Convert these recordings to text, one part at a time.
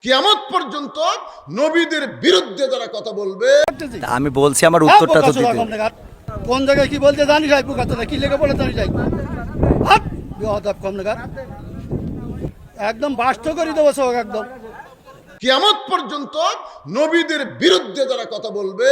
কিয়ামত পর্যন্ত নবীদের বিরুদ্ধে যারা কথা বলবে। আমি বলছি আমার উত্তরটা তো দিতে। কোন জায়গায় কি বলতে জানি যাই বুকাতে কি লেগে বলে জানি যাই হাত বেয়াদব কম লাগা একদম বাস্ত করে দেবো সব একদম। কিয়ামত পর্যন্ত নবীদের বিরুদ্ধে যারা কথা বলবে,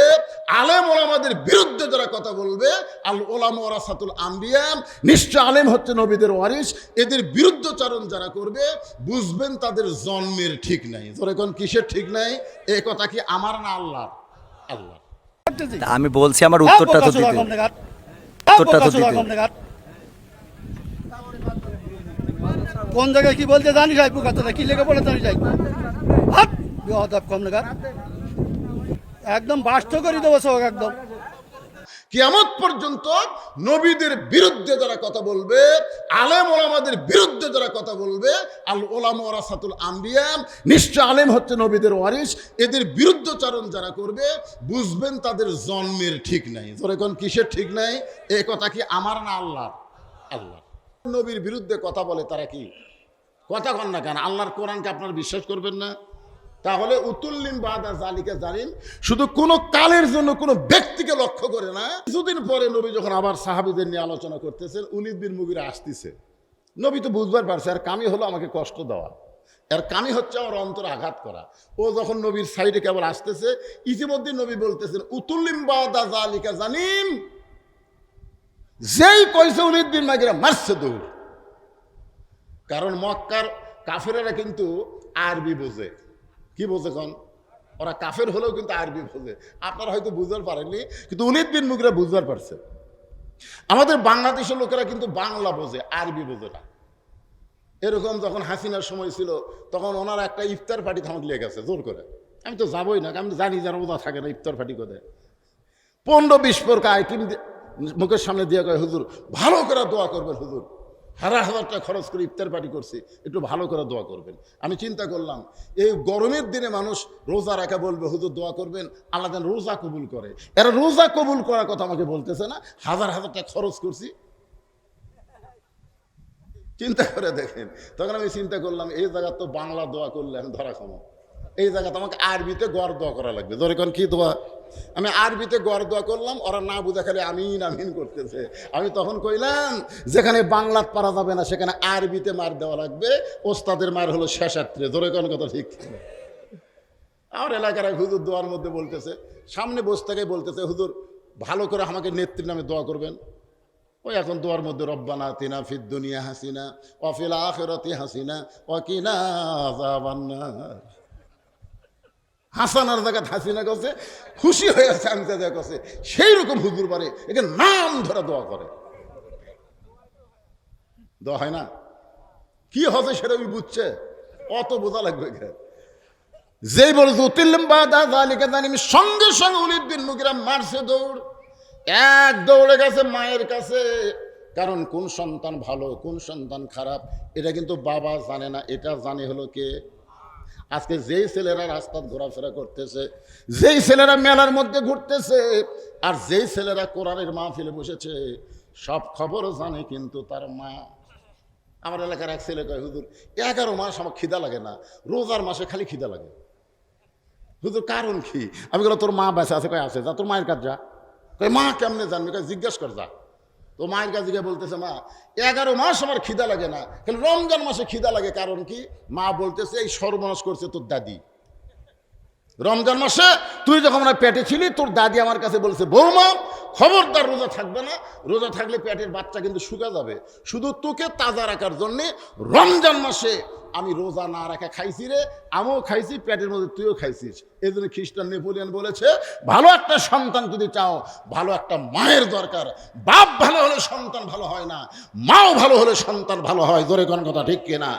আলেম ওলামাদের বিরুদ্ধে যারা কথা বলবে, আল ওলামা ওয়ারাসাতুল আম্বিয়া, নিশ্চয় আলেম হচ্ছে নবীদের ওয়ারিস, এদের বিরুদ্ধচারণ যারা করবে বুঝবেন তাদের জন্মের ঠিক নাই। তোর এখন কিসের ঠিক নাই? এই কথা কি আমার না আল্লাহর? আল্লাহ। আমি বলছি আমার উত্তরটা তো দিতে। উত্তরটা তো দিতে। কোন জায়গায় কি বলতে জানি যাই বুকাতে কি লেগে বলে জানি যাই হাত বেয়াদব কম লাগা একদম বাস্ত করে দেবো সব একদম। কিয়ামত পর্যন্ত নবীদের বিরুদ্ধে যারা কথা বলবে, আলেম ওলামাদের বিরুদ্ধে যারা কথা বলবে, আল ওলামা ওয়ারাসাতুল আম্বিয়া, নিশ্চয় আলেম হচ্ছে নবীদের ওয়ারিস, এদের বিরুদ্ধচারণ যারা করবে বুঝবেন তাদের জন্মের ঠিক নাই। তোর এখন কিসের ঠিক নাই? এই কথা কি আমার না আল্লাহর? আল্লাহ। নবীর বিরুদ্ধে কথা বলে তারা কি কথা কন না কেন? আল্লাহর কোরআনকে আপনারা বিশ্বাস করবেন না? তাহলে উতুল্লিম বাদা জালিকা জালিম শুধু কোনো কালের জন্য কোনো ব্যক্তিকে লক্ষ্য করে না। কিছুদিন পরে নবী যখন আবার সাহাবীদের নিয়ে আলোচনা করতেছেন, ওলীদ বিন মুগীরা আসতেছে। নবী তো বুঝবার পারছে আর কামই হলো আমাকে কষ্ট দেওয়া, এর কামই হচ্ছে আমার অন্তরে আঘাত করা। ও যখন নবীর সাইডে কেবল আসতেছে, ইতিমধ্যে নবী বলতেছেন উতুল্লিম বাদা জালিকা জালিম, যেই কইছে ওলীদ বিন মুগীরা মারছে দৌড়। কারণ মক্কার কাফেরেরা কিন্তু আরবি বোঝে। কি বোঝে কন? ওরা কাফের হলেও কিন্তু আরবি বোঝে। আপনারা হয়তো বুঝতে পারেননি, কিন্তু ওলীদ বিন মুগীরা বুঝতে পারছে। আমাদের বাংলাদেশের লোকেরা কিন্তু বাংলা বোঝে, আরবি বোঝে না। এরকম যখন হাসিনার সময় ছিল তখন ওনারা একটা ইফতার পার্টি থামক লিয়ে গেছে জোর করে। আমি তো যাবোই না, আমি জানি যারা ওদা থাকে না ইফতার পার্টি করে 15-20 প্রকার আইটেম মুখের সামনে দিয়ে কয় হুজুর ভালো করে দোয়া করবেন, হুজুর হাজার টাকা খরচ করে ইফতার পার্টি করছি, একটু ভালো করে দোয়া করবেন। আমি চিন্তা করলাম এই গরমের দিনে মানুষ রোজা রাখা বলবে হুজুর দোয়া করবেন আল্লাহ যেন রোজা কবুল করে। এরা রোজা কবুল করার কথা আমাকে বলতেছে না, হাজার টাকা খরচ করছি। চিন্তা করে দেখেন। তখন আমি চিন্তা করলাম এই জায়গা তো বাংলা দোয়া করলে আমি ধরা খামো, এই জায়গাতে আমাকে আরবিতে গড় দোয়া করা লাগবে। ধরে কোন কি দোয়া? আমি আরবিতে গড় দোয়া করলাম, ওরা না বুঝা খালি আমিন আমিন করতেছে। আমি তখন কইলাম যেখানে বাংলা পারা যাবে না সেখানে আরবিতে মার দেওয়া লাগবে, ওস্তাদের মার হলো শেষাত্রে। ধরে কোন কথা ঠিক? আমার এলাকার এক হুজুর দোয়ার মধ্যে বলতেছে, সামনে বসে থেকে বলতেছে হুজুর ভালো করে আমাকে নেত্রীর নামে দোয়া করবেন। ওই এখন দোয়ার মধ্যে রব্বানা আতিনা ফিদ দুনিয়া হাসিনা ওয়া ফিল আখিরাতি হাসিনা ওয়া কিনা আযাবান্নার। হাসানার জায়গা হাসিনা করছে, খুশি হয়ে আছে আমি যা করছে সেই রকম হুজুর পারে একে নাম ধরে দোয়া করে। দোয়া হয় না, কি হবে সেটা ওই বুঝছে, অত বোঝা লাগবে। যেই বলছে উতিল্লিম বাদা যালিকা জালিম, সঙ্গে সঙ্গে ওলীদ বিন মুগীরা মারছে দৌড়, এক দৌড়ে গেছে মায়ের কাছে। কারণ কোন সন্তান ভালো কোন সন্তান খারাপ এটা কিন্তু বাবা জানে না, এটা জানে হলো কে? আজকে যেই ছেলেরা রাস্তায় ঘোরাফেরা করতেছে, যেই ছেলেরা মেলার মধ্যে ঘুরতেছে, আর যেই ছেলেরা কোরআনের মাহফিলে বসেছে, সব খবর জানে কিন্তু তার মা। আমার এলাকার এক ছেলে কয় হুজুর 11 মাস আমার খিদা লাগে না, রোজার মাসে খালি খিদা লাগে। হুজুর কারণ কি? আমি বললাম তোর মা বেঁচে আছে? কয় আছে। যা তোর মায়ের কাছে যা। কয় মা কেমনে জানবে? কয় জিজ্ঞেস কর যা। তো মায়ের কাছে গিয়ে বলতেছে মা 11 মাস আমার খিদা লাগে না, কিন্তু রমজান মাসে খিদা লাগে। কারণ কি? মা বলতেছে এই সর্বনাশ করছে তোর দাদি। রমজান মাসে তুই যখন আমার পেটে ছিলি তোর দাদি আমার কাছে বলছে বৌমা খবরদার রোজা থাকবে না, রোজা থাকলে পেটের বাচ্চা কিন্তু শুকা যাবে, শুধু তোকে তাজা রাখার জন্যে রমজান মাসে আমি রোজা না রাখা খাইছি রে, আমিও খাইছি, পেটের মধ্যে তুইও খাইছিস। এই জন্য খ্রিস্টান নেপোলিয়ন বলেছে ভালো একটা সন্তান যদি চাও ভালো একটা মায়ের দরকার। বাপ ভালো হলে সন্তান ভালো হয় না, মাও ভালো হলে সন্তান ভালো হয়। জোরে কোন কথা ঠিক কিনা?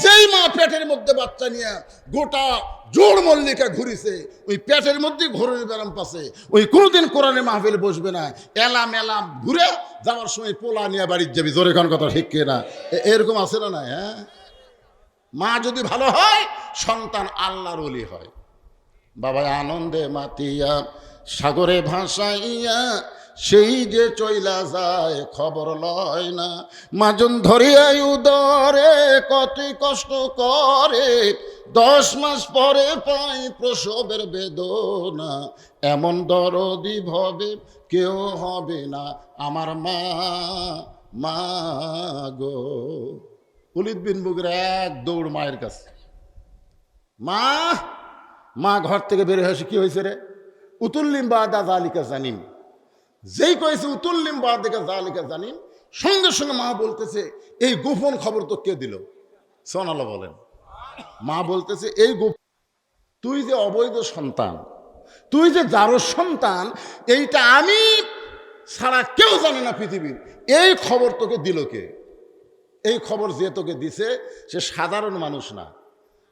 যেই মা পেটের মধ্যে বাচ্চা নিয়ে গোটা জোড় মল্লিকা ঘুরিছে, ওই পেটের মধ্যে ঘোরের ব্যারাম পাশে, ওই কোনোদিন কোরআনের মাহফিল বসবে না, এলাম এলাম ঘুরে যাওয়ার সময় পোলা নিয়ে বাড়ির যাবি। জোরে কোন কথা ঠিক কিনা? এরকম আছে না? না, হ্যাঁ। মা যদি ভালো হয় সন্তান আল্লাহর ওলি হয়। বাবা আনন্দে মাতিয়া সাগরে ভাসাইয়া সেই যে চইলা যায় খবর লয় না। মাজন ধরিয়াই উদরে কতই কষ্ট করে, 10 মাস পরে পাই প্রসবের বেদনা। এমন দরদি ভবে কেউ হবে না আমার মা, মা গো। ওলীদ বিন মুগীরা এক দৌড় মায়ের কাছে। মা, মা ঘর থেকে বের হয়ে আসে, কি হয়েছে রে? উতুল্লিম বাদা যালিকা জানিম। যেই কয়েছে উতুল্লিম বাদিকা যালিকা জানিম, সঙ্গে সঙ্গে মা বলতেছে এই গোপন খবর তো কে দিল? সুবহানাল্লাহ বলেন। মা বলতেছে এই তুই যে অবৈধ সন্তান, তুই যে জারজ সন্তান, এইটা আমি ছাড়া কেউ জানে না পৃথিবীর। এই খবর তোকে দিল কে? এই খবর যে তোকে দিছে সে সাধারণ মানুষ না।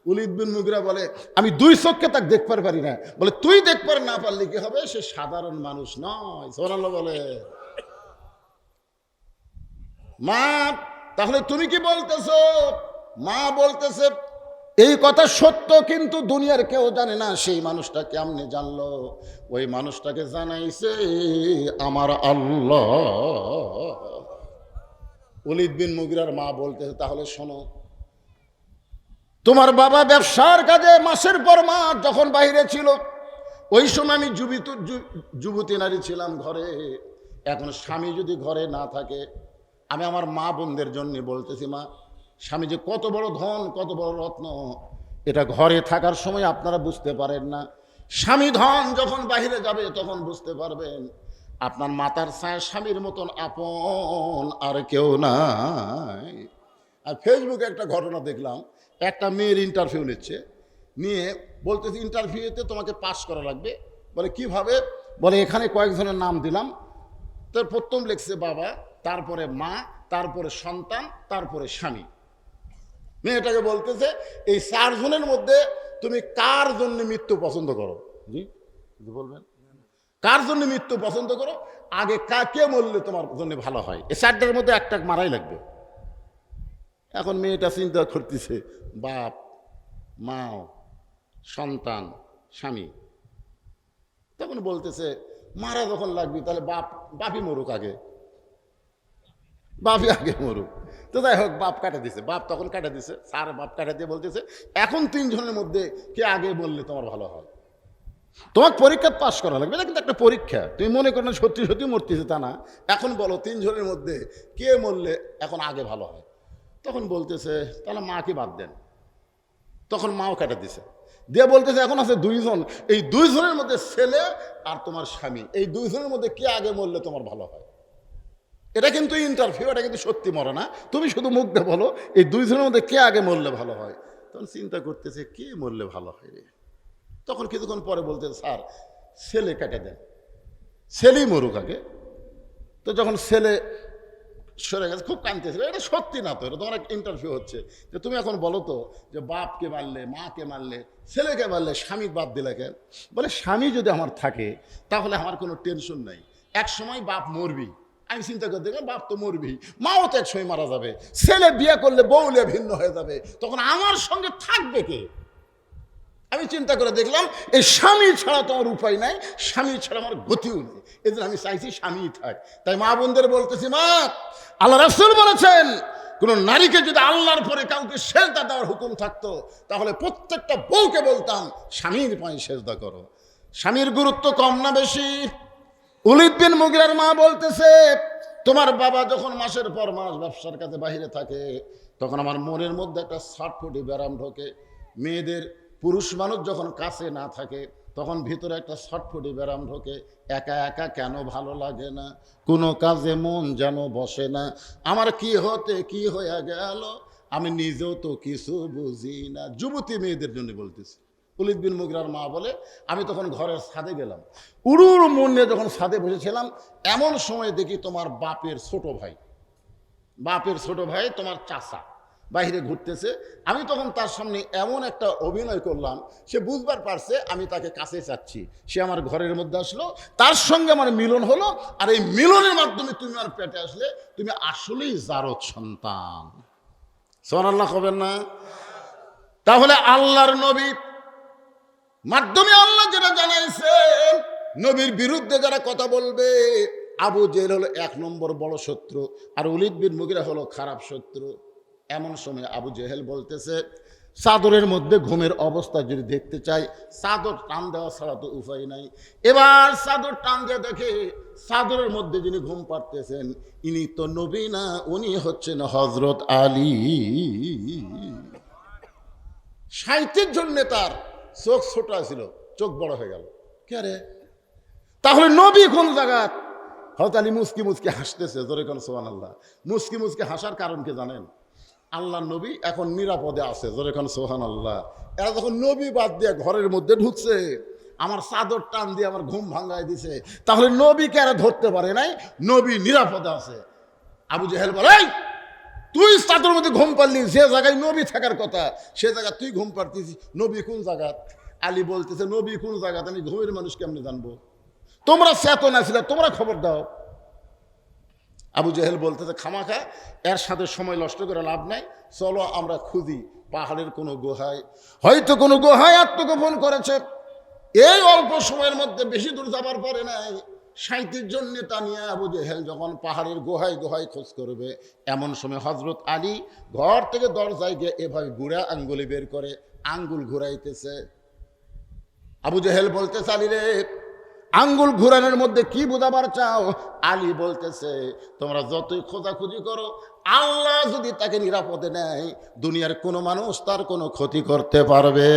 ওলীদ বিন মুগীরা বলে আমি 2 চোখকে তাকে দেখতে পারি না। বলে তুই দেখতে না পারলে কি হবে? সে সাধারণ মানুষ নয়। সুবহানাল্লাহ বলে। মা, তাহলে তুমি কি বলতেছো? মা বলতেছে এই কথা সত্য, কিন্তু দুনিয়ার কেউ জানে না। সেই মানুষটা কেমনে জানলো? ওই মানুষটাকে জানাইছে আমার আল্লাহ। ওলীদ বিন মুগীরার মা বলতেছে তাহলে শোনো, তোমার বাবা ব্যবসার কাজে মাসের পর মাস যখন বাইরে ছিল, ওই সময় আমি যুবতী নারী ছিলাম ঘরে। এখন স্বামী যদি ঘরে না থাকে, আমি আমার মা বোনদের জন্য বলতেছি, মা, স্বামী যে কত বড় ধন, কত বড় রত্ন, এটা ঘরে থাকার সময় আপনারা বুঝতে পারেন না। স্বামী ধন যখন বাইরে যাবে তখন বুঝতে পারবেন। আপনার মাতার ছায়া স্বামীর মতন আপন আর কেউ নাই। আর ফেসবুকে একটা ঘটনা দেখলাম, একটা মেয়ের ইন্টারভিউ নিচ্ছে, নিয়ে বলতেছে ইন্টারভিউতে তোমাকে পাস করা লাগবে। বলে কিভাবে? বলে এখানে কয়েকজনের নাম দিলাম, তোর প্রথম লিখছে বাবা, তারপরে মা, তারপরে সন্তান, তারপরে স্বামী। মেয়েটাকে বলতেছে এই 4 জনের মধ্যে তুমি কার জন্য মৃত্যু পছন্দ করো? জি বলবেন, কার জন্য মৃত্যু পছন্দ করো? আগে কাকে মরলে তোমার জন্য ভালো হয়? এই 4টার মধ্যে একটা মারাই লাগবে। এখন মেয়েটা চিন্তা করতেছে বাপ, মা, সন্তান, স্বামী। তখন বলতেছে মারা যখন লাগবে তাহলে বাপই মরুক আগে, বাপই আগে মরুক। তো যাই হোক, বাপ কাটা দিছে। বাপ তখন কাটা দিছে, স্যার বাপ কাটা দিয়ে বলতেছে এখন 3 জনের মধ্যে কে আগে বললে তোমার ভালো হয়? তোমাকে পরীক্ষা পাস করা লাগবে, না কিন্তু একটা পরীক্ষা। তুমি মনে করো না সত্যি সত্যি মরতেছে তা না। এখন বলো 3 জনের মধ্যে কে মরলে এখন আগে ভালো হয়? তখন বলতেছে তাহলে মাকে বাদ দেন। তখন মাও কাটা দিছে, দিয়ে বলতেছে এখন আছে 2 জন। এই 2 জনের মধ্যে ছেলে আর তোমার স্বামী, এই 2 জনের মধ্যে কে আগে মরলে তোমার ভালো হয়? এটা কিন্তু ইন্টারভিউ, এটা কিন্তু সত্যি মরে না। তুমি শুধু মুখ দিয়ে বলো এই 2 জনের মধ্যে কে আগে মরলে ভালো হয়। তখন চিন্তা করতেছে কে মরলে ভালো হয় রে। তখন কিছুক্ষণ পরে বলতেছে স্যার ছেলে কেটে দেন, ছেলেই মরুক আগে। তো যখন ছেলে সরে গেছে, খুব কাঁদতেছিল। এটা সত্যি না তো, এটা তোমার ইন্টারভিউ হচ্ছে যে তুমি এখন বলো তো যে বাপকে মারলে, মাকে মারলে, ছেলেকে মারলে, স্বামী বাদ দিলে কেন? বলে স্বামী যদি আমার থাকে তাহলে আমার কোনো টেনশন নাই। এক সময় বাপ মরবি, আমি চিন্তা করে দেখলাম বাপ তো মরবি, মাও তো এক সময় মারা যাবে, ছেলে বিয়ে করলে বউলে ভিন্ন হয়ে যাবে, তখন আমার সঙ্গে থাকবে কে? আমি চিন্তা করে দেখলাম এই স্বামী ছাড়া তো আমার উপায় নাই, স্বামী ছাড়া আমার গতিও নেই। এজন্য আমি চাইছি স্বামী থাক। তাই মা বোনদের বলতেছি, মা, আল্লাহ রাসূল বলেছেন কোন নারীকে যদি আল্লাহর পরে কাউকে সেজদা দেওয়ার হুকুম থাকতো তাহলে প্রত্যেকটা বউকে বলতাম স্বামীর পায়ে সেজদা করো। স্বামীর গুরুত্ব কম না বেশি? ওলীদ বিন মুগীরার মা বলতেছে তোমার বাবা যখন মাসের পর মাস ব্যবসার কাজে বাইরে থাকে তখন আমার মনের মধ্যে একটা ছটফটি ব্যারাম ঢোকে। মেয়েদের, পুরুষ মানুষ যখন কাছে না থাকে তখন ভিতরে একটা ছটফটি ব্যারাম ঢোকে। একা একা কেন ভালো লাগে না, কোনো কাজে মন যেন বসে না। আমার কি হতে কি হয়ে গেল, আমি নিজেও তো কিছু বুঝি না। যুবতী মেয়েদের জন্য বলতেছি। ওলীদ বিন মুগীরার মা বলে আমি তখন ঘরের ছাদে গেলাম, উড়ুর মন নিয়ে যখন ছাদে বসেছিলাম এমন সময় দেখি তোমার বাপের ছোট ভাই তোমার চাচা বাইরে ঘুরতেছে। আমি তখন তার সামনে এমন একটা অভিনয় করলাম, সে বুঝবার পারছে আমি তাকে কাছে চাচ্ছি। সে আমার ঘরের মধ্যে আসলো, তার সঙ্গে আমার মিলন হলো। আর এই মিলনের মাধ্যমে তুমি আমার পেটে আসলে, তুমি আসলেই জারজ সন্তান। সুবহানাল্লাহ হবেন না? তাহলে আল্লাহর নবী মাধ্যমে আল্লাহ যেটা জানাইছেন, নবীর বিরুদ্ধে যারা কথা বলবে, আবু জেহেল হলো 1 নম্বর বড় শত্রু, আর ওলীদ বিন মুগীরা হলো খারাপ শত্রু। এমন সময় আবু জেহেল বলতেছে, চাদরের মধ্যে ঘুমের অবস্থা যদি দেখতে চাই, চাদর টান দেওয়া ছাড়া তো উপায় নাই। এবার চাদর টান দিয়ে দেখে চাদরের মধ্যে যিনি ঘুম পাড়তেছেন ইনি তো নবী না, উনি হচ্ছেন হযরত আলী। 60 জন নেতার চোখ ছোট ছিল, চোখ বড় হয়ে গেল। কে রে? তাহলে নবী কোন জায়গা? হযরত আলী মুস্কি মুস্কি হাসতেছে, জোরে কোন সুবহানাল্লাহ। মুস্কি মুস্কি হাসার কারণ কি জানেন? আল্লাহ নবী এখন নিরাপদে আছে, জোরে কোন সুবহানাল্লাহ। এরা যখন নবী বাদ দিয়ে ঘরের মধ্যে ঢুকছে, আমার চাদর টান দিয়ে আমার ঘুম ভাঙায় দিছে, তাহলে নবীকে এরা ধরতে পারে নাই, নবী নিরাপদে আছে। আবু জেহেল বলে, এই তুই চাদরের মধ্যে ঘুম পারলি, যে জায়গায় নবী থাকার কথা সে জায়গায় তুই ঘুম পারতিস, নবী কোন জায়গা? আলী বলতেছে, নবী কোন জায়গা আমি ঘুমের মানুষ কেমনে জানবো? তোমরা চেতনা ছিল, তোমরা খবর দাও। আবু জেহেল বলতেছে, খামাখা এর সাথে সময় নষ্ট করে লাভ নাই, চলো আমরা খুঁজি পাহাড়ের কোনো গুহায়, হয়তো কোনো গুহায় আত্মগোপন করেছে। এই অল্প সময়ের মধ্যে, বেশি দূর যাবার পরে নাই, 37 জন নেতা নিয়ে আবু জেহেল যখন পাহাড়ের গুহায় গুহায় খোঁজ করবে, এমন সময় হযরত আলী ঘর থেকে দরজায় গিয়ে এভাবে বুড়া আঙ্গুলি বের করে আঙ্গুল ঘুরাইতেছে। আবু জেহেল বলতেছে, আলী রে, আঙ্গুল ঘুরানোর মধ্যে কি বোঝাবার চাও? আলী বলতেছে, তোমরা যতই খোঁজাখুঁজি করো, আল্লাহ যদি তাকে নিরাপদে নেয়, দুনিয়ার কোনো মানুষ তার কোনো ক্ষতি করতে পারবে।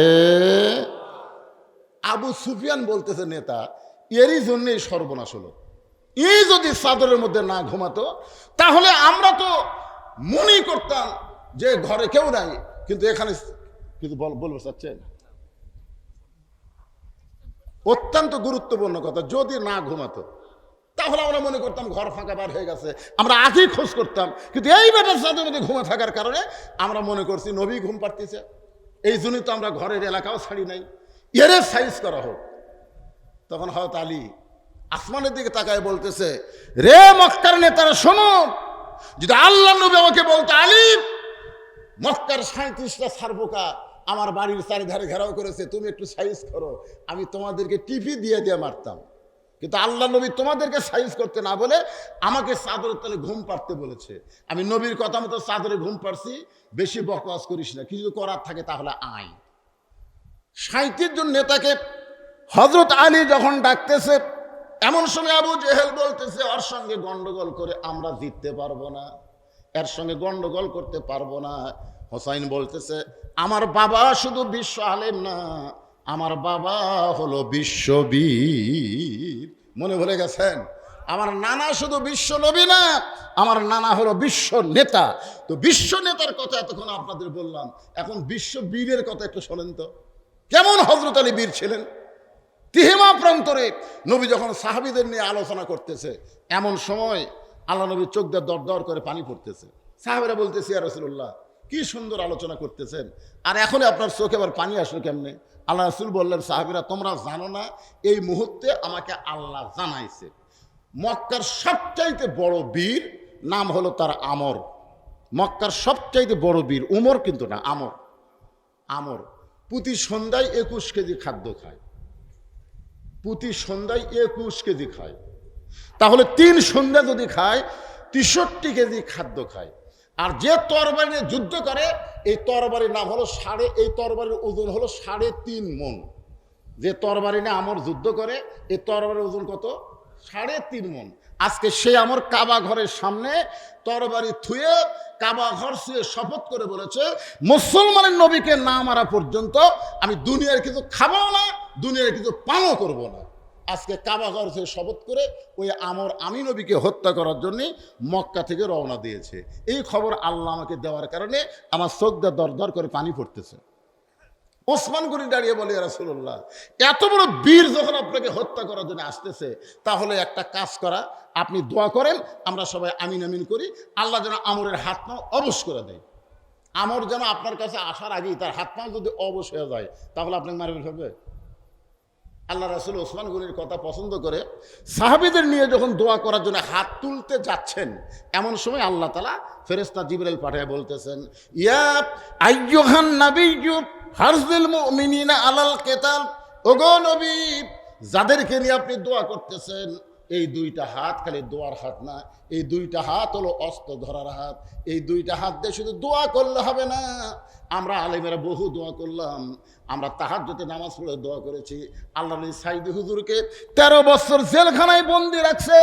আবু সুফিয়ান বলতেছে, নেতা, এরই জন্যই সর্বনাশ হলো। এই যদি চাদরের মধ্যে না ঘুমাতো, তাহলে আমরা তো মনেই করতাম যে ঘরে কেউ নাই, কিন্তু এখানে কিছু বলবে চাচ্ছেন? অত্যন্ত গুরুত্বপূর্ণ কথা, যদি না ঘুমাতো তাহলে আমরা মনে করতাম ঘর ফাঁকা বার হয়ে গেছে, আমরা আগেই খোঁজ করতাম। কিন্তু এই ব্যাপার চাঁদের মধ্যে ঘুমা থাকার কারণে আমরা মনে করছি নবী ঘুম পাড়তেছে, এই জন্যই তো আমরা ঘরের এলাকাও ছাড়ি নাই, এর সাইজ করা হোক। তখন হযরত আলী আসমানের দিকে তাকায় বলতেছে, রে মক্কার নেতারা শোনো, যদি আল্লাহ নবী আমাকে বলতো, আলী মক্কার 37টা ছারপোকা আমার বাড়ির চারিধারে ঘেরাও করেছে, তুমি একটু সাইজ করো, আমি তোমাদেরকে টিপি দিয়ে দিয়ে মারতাম। কিন্তু আল্লাহ নবী তোমাদেরকে সাইজ করতে না বলে আমাকে চাদরের তলে ঘুম পাড়তে বলেছে। আমি নবীর কথা মতো চাদরে ঘুম পাড়ছি, বেশি বকওয়াজ করিস না, কিছু করার থাকে তাহলে আয়। 37 জন নেতাকে হযরত আলী যখন ডাকতেছে, এমন সময় আবু জেহেল বলতেছে, ওর সঙ্গে গন্ডগোল করে আমরা জিততে পারবো না, এর সঙ্গে গন্ডগোল করতে পারবো না। হোসাইন বলতেছে, আমার বাবা শুধু বিশ্ব আলেম না, আমার বাবা হলো বিশ্ববীর। মনে ভুলে গেছেন? আমার নানা শুধু বিশ্ব নবী না, আমার নানা হলো বিশ্ব নেতা। তো বিশ্ব নেতার কথা এতক্ষণ আপনাদের বললাম, এখন বিশ্ব বীরের কথা একটু শোনেন তো, কেমন হযরত আলী বীর ছিলেন। তিহিমা প্রান্তরে নবী যখন সাহাবীদের নিয়ে আলোচনা করতেছে, এমন সময় আল্লাহ নবীর চোখ দিয়ে দর দর করে পানি পড়তেছে। সাহাবীরা বলতেছে, ইয়া রাসূলুল্লাহ, কি সুন্দর আলোচনা করতেছেন, আর এখনই আপনার চোখে আবার পানি আসলো কেমনে? আল্লাহ রাসূল বললেন, সাহাবীরা তোমরা জানো না, এই মুহূর্তে আমাকে আল্লাহ জানাইছে মক্কার সবচাইতে বড় বীর নাম হলো তার আমর। মক্কার সবচাইতে বড় বীর উমর কিন্তু না, আমর। আমর প্রতি সন্ধ্যায় 21 কেজি খাদ্য খায়, প্রতি সন্ধ্যায় 21 কেজি খায়। তাহলে 3 সন্ধ্যা যদি খায় 63 কেজি খাদ্য খায়। আর যে তরবারি নিয়ে যুদ্ধ করে, এই তরবারির নাম হলো এই তরবারির ওজন হলো 3.5 মণ। যে তরবারি নিয়ে আমর যুদ্ধ করে, এই তরবারির ওজন কত? 3.5 মণ। আজকে সে আমর কাবা ঘরের সামনে তরবারি থুয়ে কাবা ঘর শুয়ে শপথ করে বলেছে, মুসলমানের নবীকে না মারা পর্যন্ত আমি দুনিয়ার কিছু খাবো না, দুনিয়ার কিছু পানও করবো না। আজকে কাবা ঘর থেকে শপথ করে ওই আমর আমি নবীকে হত্যা করার জন্যে মক্কা থেকে রওনা দিয়েছে। এই খবর আল্লাহ আমাকে দেওয়ার কারণে আমার চোখ দিয়ে দর দর করে পানি পড়তেছে। ওসমান গনি দাঁড়িয়ে বলে, ইয়া রাসূলুল্লাহ, এত বড় বীর যখন আপনাকে হত্যা করার জন্য আসতেছে, তাহলে একটা কাজ করা, আপনি দোয়া করেন, আমরা সবাই আমিন আমিন করি, আল্লাহ যেন আমরের হাত পা অবশ করে দেয়। আমর যেন আপনার কাছে আসার আগেই তার হাত পা যদি অবশ হয়ে যায়, তাহলে আপনাকে মারবে ফেলবে। আল্লাহ রাসূল ওসমান গনির কথা পছন্দ করে সাহাবীদের নিয়ে যখন দোয়া করার জন্য হাত তুলতে যাচ্ছেন, এমন সময় আল্লাহ তাআলা ফেরেশতা জিবরাইল পাঠিয়ে বলতেছেন, ইয়া আইয়ুহান নাবিয়্যু হারজিল মুমিনিনা আলাল কিতাল, ওগো নবী, যাদেরকে নিয়ে আপনি দোয়া করতেছেন, এই দুইটা হাত খালি দোয়ার হাত না, এই দুইটা হাত হলো অস্ত্র ধরার হাত। এই দুইটা হাত দিয়ে শুধু দোয়া করলে হবে না। আমরা আলেমেরা বহু দোয়া করলাম, আমরা তাহাজ্জুদে নামাজ পড়ে দোয়া করেছি। আল্লাহ নবী সাইদি হুজুরকে 13 বছর জেলখানায় বন্দি রাখছে,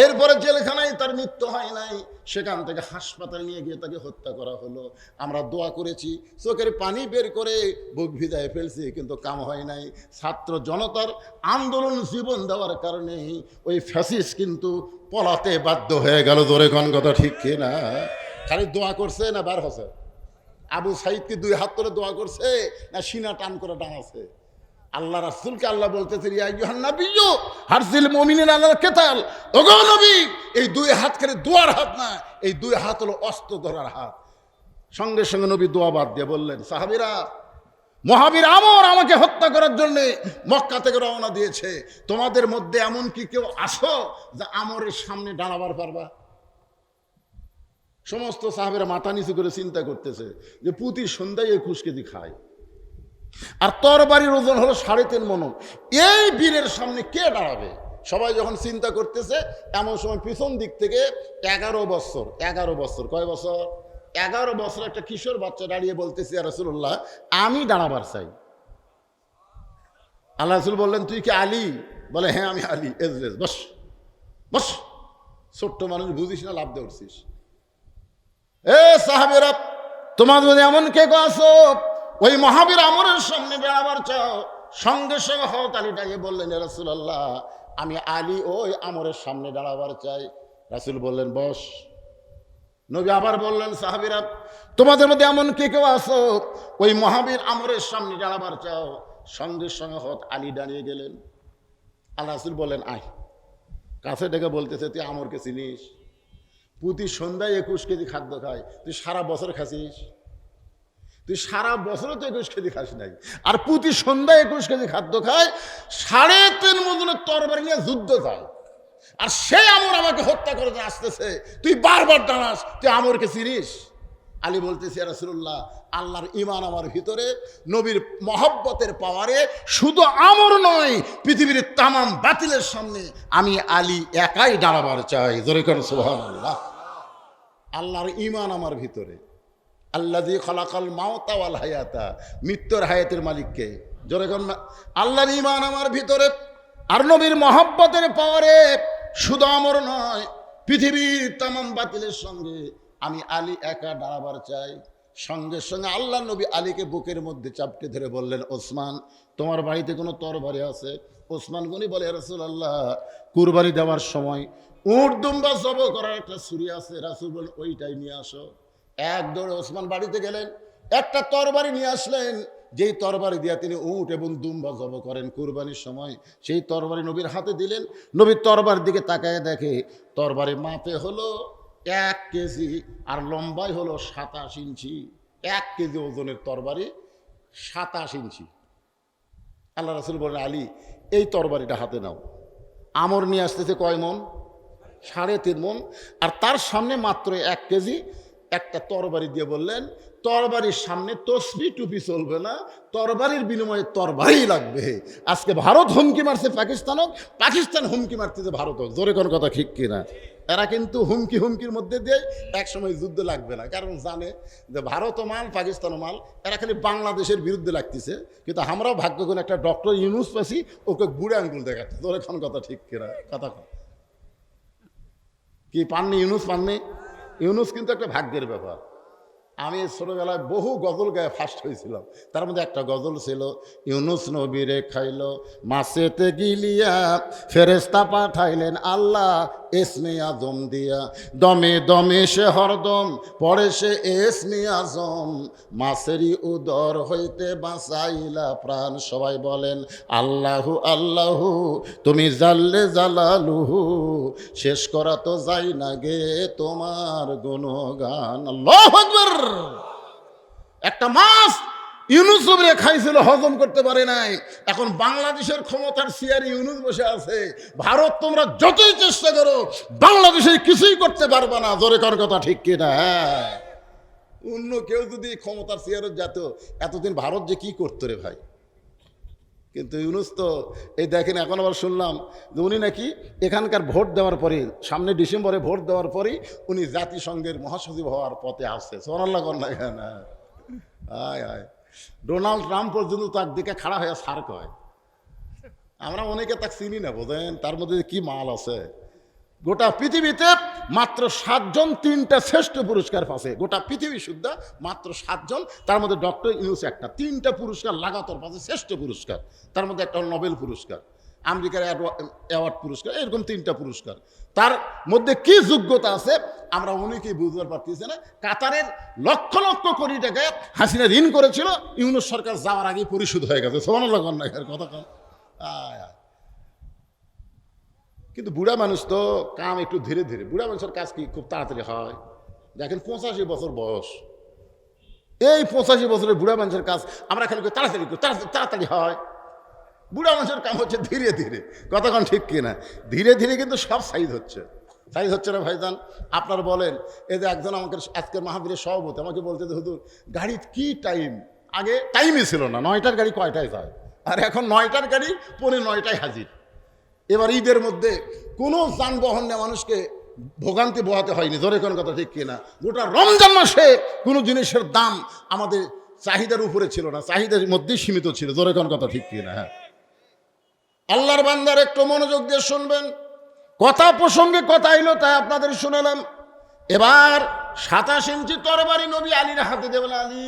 এরপরে জেলখানায় তার মৃত্যু হয় নাই, সেখান থেকে হাসপাতালে নিয়ে গিয়ে তাকে হত্যা করা হলো। আমরা দোয়া করেছি, চোখের পানি বের করে বুক ভিজায় ফেলছি, কিন্তু কাম হয় নাই। ছাত্র জনতার আন্দোলন জীবন দেওয়ার কারণে ওই ফ্যাসিস্ট কিন্তু পলাতে বাধ্য হয়ে গেল। জোরে কোন কথা ঠিক কিনা? খালি দোয়া করছে না বার হচ্ছে? আবু সাইদকে 2 হাত তুলে দোয়া করছে না সিনা টান করে ডাঙাছে? আল্লাহ রাসূলকে আল্লাহ বলতেছে, ইয়া আইয়ুহান নাবিয়্যু হারজিল মুমিনিনা আলাল কিতাল। ওগো নবী, এই 2 হাত করে দোয়ার হাত না, এই 2 হাত হলো অস্ত্র ধরার হাত। সঙ্গে সঙ্গে নবী দোয়া বাদ দিয়ে বললেন, সাহাবীরা, মহাবীর আমর আমাকে হত্যা করার জন্য মক্কা থেকে রওনা দিয়েছে, তোমাদের মধ্যে এমন কি কেউ আসো যে আমরের সামনে দাঁড়াবার পারবা? সমস্ত সাহাবেরা মাথা নিচু করে চিন্তা করতেছে যে প্রতি সন্ধ্যায় 21 কেজি খায়, আর তরবারির ওজন হলো 3.5 মণ। এই বীরের সামনে কে দাঁড়াবে? সবাই যখন চিন্তা করতেছে, এমন সময় পিছন দিক থেকে 11 বছর, কয় বছর? 11 বছর একটা কিশোর বাচ্চা দাঁড়িয়ে বলতেছে, ইয়া রাসূলুল্লাহ, আমি দাঁড়াবার চাই। আল্লাহ রাসূল বললেন, তুই কি আলী? বলে, হ্যাঁ আমি আলী। এজরেজ, বস বস। ছোট্ট মানুষ, বুঝিস না, লাভ দিয়ে উঠছিস। এ সাহাবেরা, তোমার যদি এমন কে আছো ওই মহাবীর আমরের সামনে দাঁড়াবার চাও? সঙ্গে সঙ্গে হযরত আলী দাঁড়িয়ে বললেন, ইয়া রাসূলুল্লাহ, আমি আলী ওই আমরের সামনে দাঁড়াবার চাই। রাসূল বললেন, বস। নবী আবার বললেন, সাহাবীরা, তোমাদের মধ্যে এমন কে কেউ আছো ওই মহাবীর আমরের সামনে দাঁড়াবার চাও? সঙ্গে সঙ্গে হযরত আলী দাঁড়িয়ে গেলেন। আল্লাহ রাসূল বললেন, আয়। কাছে ডেকে বলতেছে, তুই আমরকে চিনিস? প্রতি সন্ধ্যায় 21 কেজি খাদ্য খায়, তুই সারা বছর খাসিস? তুই সারা বছরও তো 21 কেজি খাস নাই, আর প্রতি সন্ধ্যায় 21 কেজি খাদ্য খায়, 3.5 মণের তরবারি নিয়ে যুদ্ধ যায়, আর সেই আমর আমাকে হত্যা করে আসতেছে, তুই বারবার দাঁড়াস, তুই আমরকে চিনিস? আলী বলতেছে, ইয়া রাসূলুল্লাহ, আল্লাহর ঈমান আমার ভিতরে, নবীর মহব্বতের পাওয়ারে শুধু আমর নয়, পৃথিবীর তামাম বাতিলের সামনে আমি আলী একাই দাঁড়াবার চাই। জোরে করে সুবহানাল্লাহ। আল্লাহর ঈমান আমার ভিতরে। আল্লাযী খালাকাল মাউতা ওয়াল হায়াতা, মৃত্যুর হায়াতের মালিককে। জোরে কোন? আল্লাহর ঈমান আমার ভিতরে, আর নবীর মহব্বতের পাওয়ারে শুধু আমর নয়, পৃথিবীর তামাম বাতিলের সঙ্গে আমি আলী একা দাঁড়াবার চাই। সঙ্গে সঙ্গে আল্লাহ নবী আলীকে বুকের মধ্যে চাপটে ধরে বললেন, ওসমান, তোমার বাড়িতে কোনো তরবারি আছে? ওসমান গনি বলে, ইয়া রাসূলুল্লাহ, কুরবানি দেওয়ার সময় উট দুম্বা জবাই করার একটা ছুরি আছে। রাসূল বলেন, ওইটাই নিয়ে আসো। এক দৌড়ে ওসমান বাড়িতে গেলেন, একটা তরবারি নিয়ে আসলেন, যেই তরবারি দিয়ে তিনি উট এবং দুম্বা জবাই করেন কুরবানির সময়। সেই তরবারি নবীর হাতে দিলেন। নবীর তরবারির দিকে তাকায় দেখে তরবারি মাপে হলো 1 কেজি, আর লম্বায় হলো 27 ইঞ্চি। 1 কেজি ওজনের তরবারি, 27 ইঞ্চি। আল্লাহ রাসূল বলেন, আলী, এই তরবারিটা হাতে নাও। আমর নিয়ে আসতেছে কয় মণ? 3.5 মণ। আর তার সামনে মাত্র 1 কেজি একটা তরবারি দিয়ে বললেন, তরবারির সামনে তসবি টুপি চলবে না, তরবারির বিনিময়ে তরবারি লাগবে। আজকে ভারত হুমকি মারছে পাকিস্তানক, পাকিস্তান হুমকি মারতেছে ভারতক। জোরে কোন কথা ঠিক কিনা? এরা কিন্তু হুমকির মধ্যে দিয়ে একসময় যুদ্ধ লাগবে না, কারণ জানে যে ভারতও মাল, পাকিস্তানও মাল, এরা খালি বাংলাদেশের বিরুদ্ধে লাগতেছে। কিন্তু আমরাও ভাগ্য করে একটা ডক্টর ইউনুস পাইছি, ওকে বুড়ে আঙ্গুল দেখাচ্ছে। জোরে কোন কথা ঠিক কিনা? কথা কি পাননি? ইউনুস পাননি? ইউনুস কিন্তু একটা ভাগ্যের ব্যাপার। আমি ছোটবেলায় বহু গজল গায়ে ফার্স্ট হয়েছিলাম, তার মধ্যে একটা গজল ছিল, ইউনুস নবীরে খাইল মাছেতে গিলিয়া, ফেরেশতা পাঠাইলেন আল্লাহ ইসমে আজম দিয়া, দমে দমে সে হরদম পড়ে সে ইসমে আজম, মাছেরই উদর হইতে বাঁচাইলা প্রাণ। সবাই বলেন, আল্লাহু আল্লাহু তুমি জাল্লে জালালুহু, শেষ করা তো যাই না গে তোমার গুণগান। আল্লাহু আকবার। একটা মাছ ইউনুস নবীরে খাইছিল, হজম করতে পারে নাই। এখন বাংলাদেশের ক্ষমতার চেয়ারে ইউনুস বসে আছে। ভারত তোমরা যতই চেষ্টা করো, বাংলাদেশে কিছুই করতে পারবে না। জোরে কর কথা ঠিক কিনা? হ্যাঁ, অন্য কেউ যদি ক্ষমতার চেয়ারে যেত, এতদিন ভারত যে কি করতো রে ভাই। কিন্তু ইউনুস তো এই দেখেন, এখন আবার শুনলাম যে উনি নাকি এখানকার ভোট দেওয়ার পরে, সামনে ডিসেম্বরে ভোট দেওয়ার পরেই উনি জাতিসংঘের মহাসচিব হওয়ার পথে আসছে। সোনাল্লাহ কন্যা কেন? আয় আয়, ডোনাল্ড ট্রাম্প পর্যন্ত তার দিকে খাড়া হয়ে সার কয়। আমরা অনেকে তাকে চিনি না, বোঝেন তার মধ্যে কি মাল আছে। গোটা পৃথিবীতে মাত্র 7 জন 3টা শ্রেষ্ঠ পুরস্কার পাচ্ছে, গোটা পৃথিবী শুদ্ধ মাত্র 7 জন, তার মধ্যে ডক্টর ইউনুস একটা। 3টা পুরস্কার লাগাতার পাচ্ছে, শ্রেষ্ঠ পুরস্কার। তার মধ্যে একটা নোবেল পুরস্কার, আমেরিকার অ্যাওয়ার্ড পুরস্কার, এরকম 3টা পুরস্কার। তার মধ্যে কি যোগ্যতা আছে আমরা অনেকেই বুঝতে পারতেছি না। কাতারের লক্ষ লক্ষ কোটি টাকা হাসিনা ঋণ করেছিল, ইউনুস সরকার যাওয়ার আগেই পরিশোধ হয়ে গেছে। সুবহানাল্লাহ কথা কন। আয় আয়, কিন্তু বুড়া মানুষ তো কাম একটু ধীরে ধীরে, বুড়া মানুষের কাজ কি খুব তাড়াতাড়ি হয়? দেখেন 85 বছর বয়স, এই 85 বছরের বুড়া মানুষের কাজ আমরা খালি তাড়াতাড়ি তাড়াতাড়ি হয়। বুড়া মানুষের কাম হচ্ছে ধীরে ধীরে, কতক্ষণ ঠিক কিনা? ধীরে ধীরে কিন্তু সব সাইজ হচ্ছে না ভাইজান। আপনার বলেন, এই যে একজন আমাকে আজকের মাহফিলের সভাপতি আমাকে বলতে যে হুজুর গাড়ি কি টাইম, আগে টাইমই ছিল না, 9টার গাড়ি কয়টায় যায়, আর এখন 9টার গাড়ি 9:45 হাজির। এবার ঈদের মধ্যে কোনো যানবাহন নিয়ে মানুষকে ভোগান্তি পোহাতে হয়নি, জোরে কোন কথা ঠিক কিনা? গোটা রমজান মাসে কোনো জিনিসের দাম আমাদের চাহিদার উপরে ছিল না, চাহিদার মধ্যেই সীমিত ছিল, জোরে কোন কথা ঠিক কিনা? হ্যাঁ, আল্লাহর বান্দার একটু মনোযোগ দিয়ে শুনবেন। কথা প্রসঙ্গে কথা এলো তাই আপনাদের শুনালাম। এবার 27 ইঞ্চি তরবারি নবী আলীর হাতে দেবেন। আলী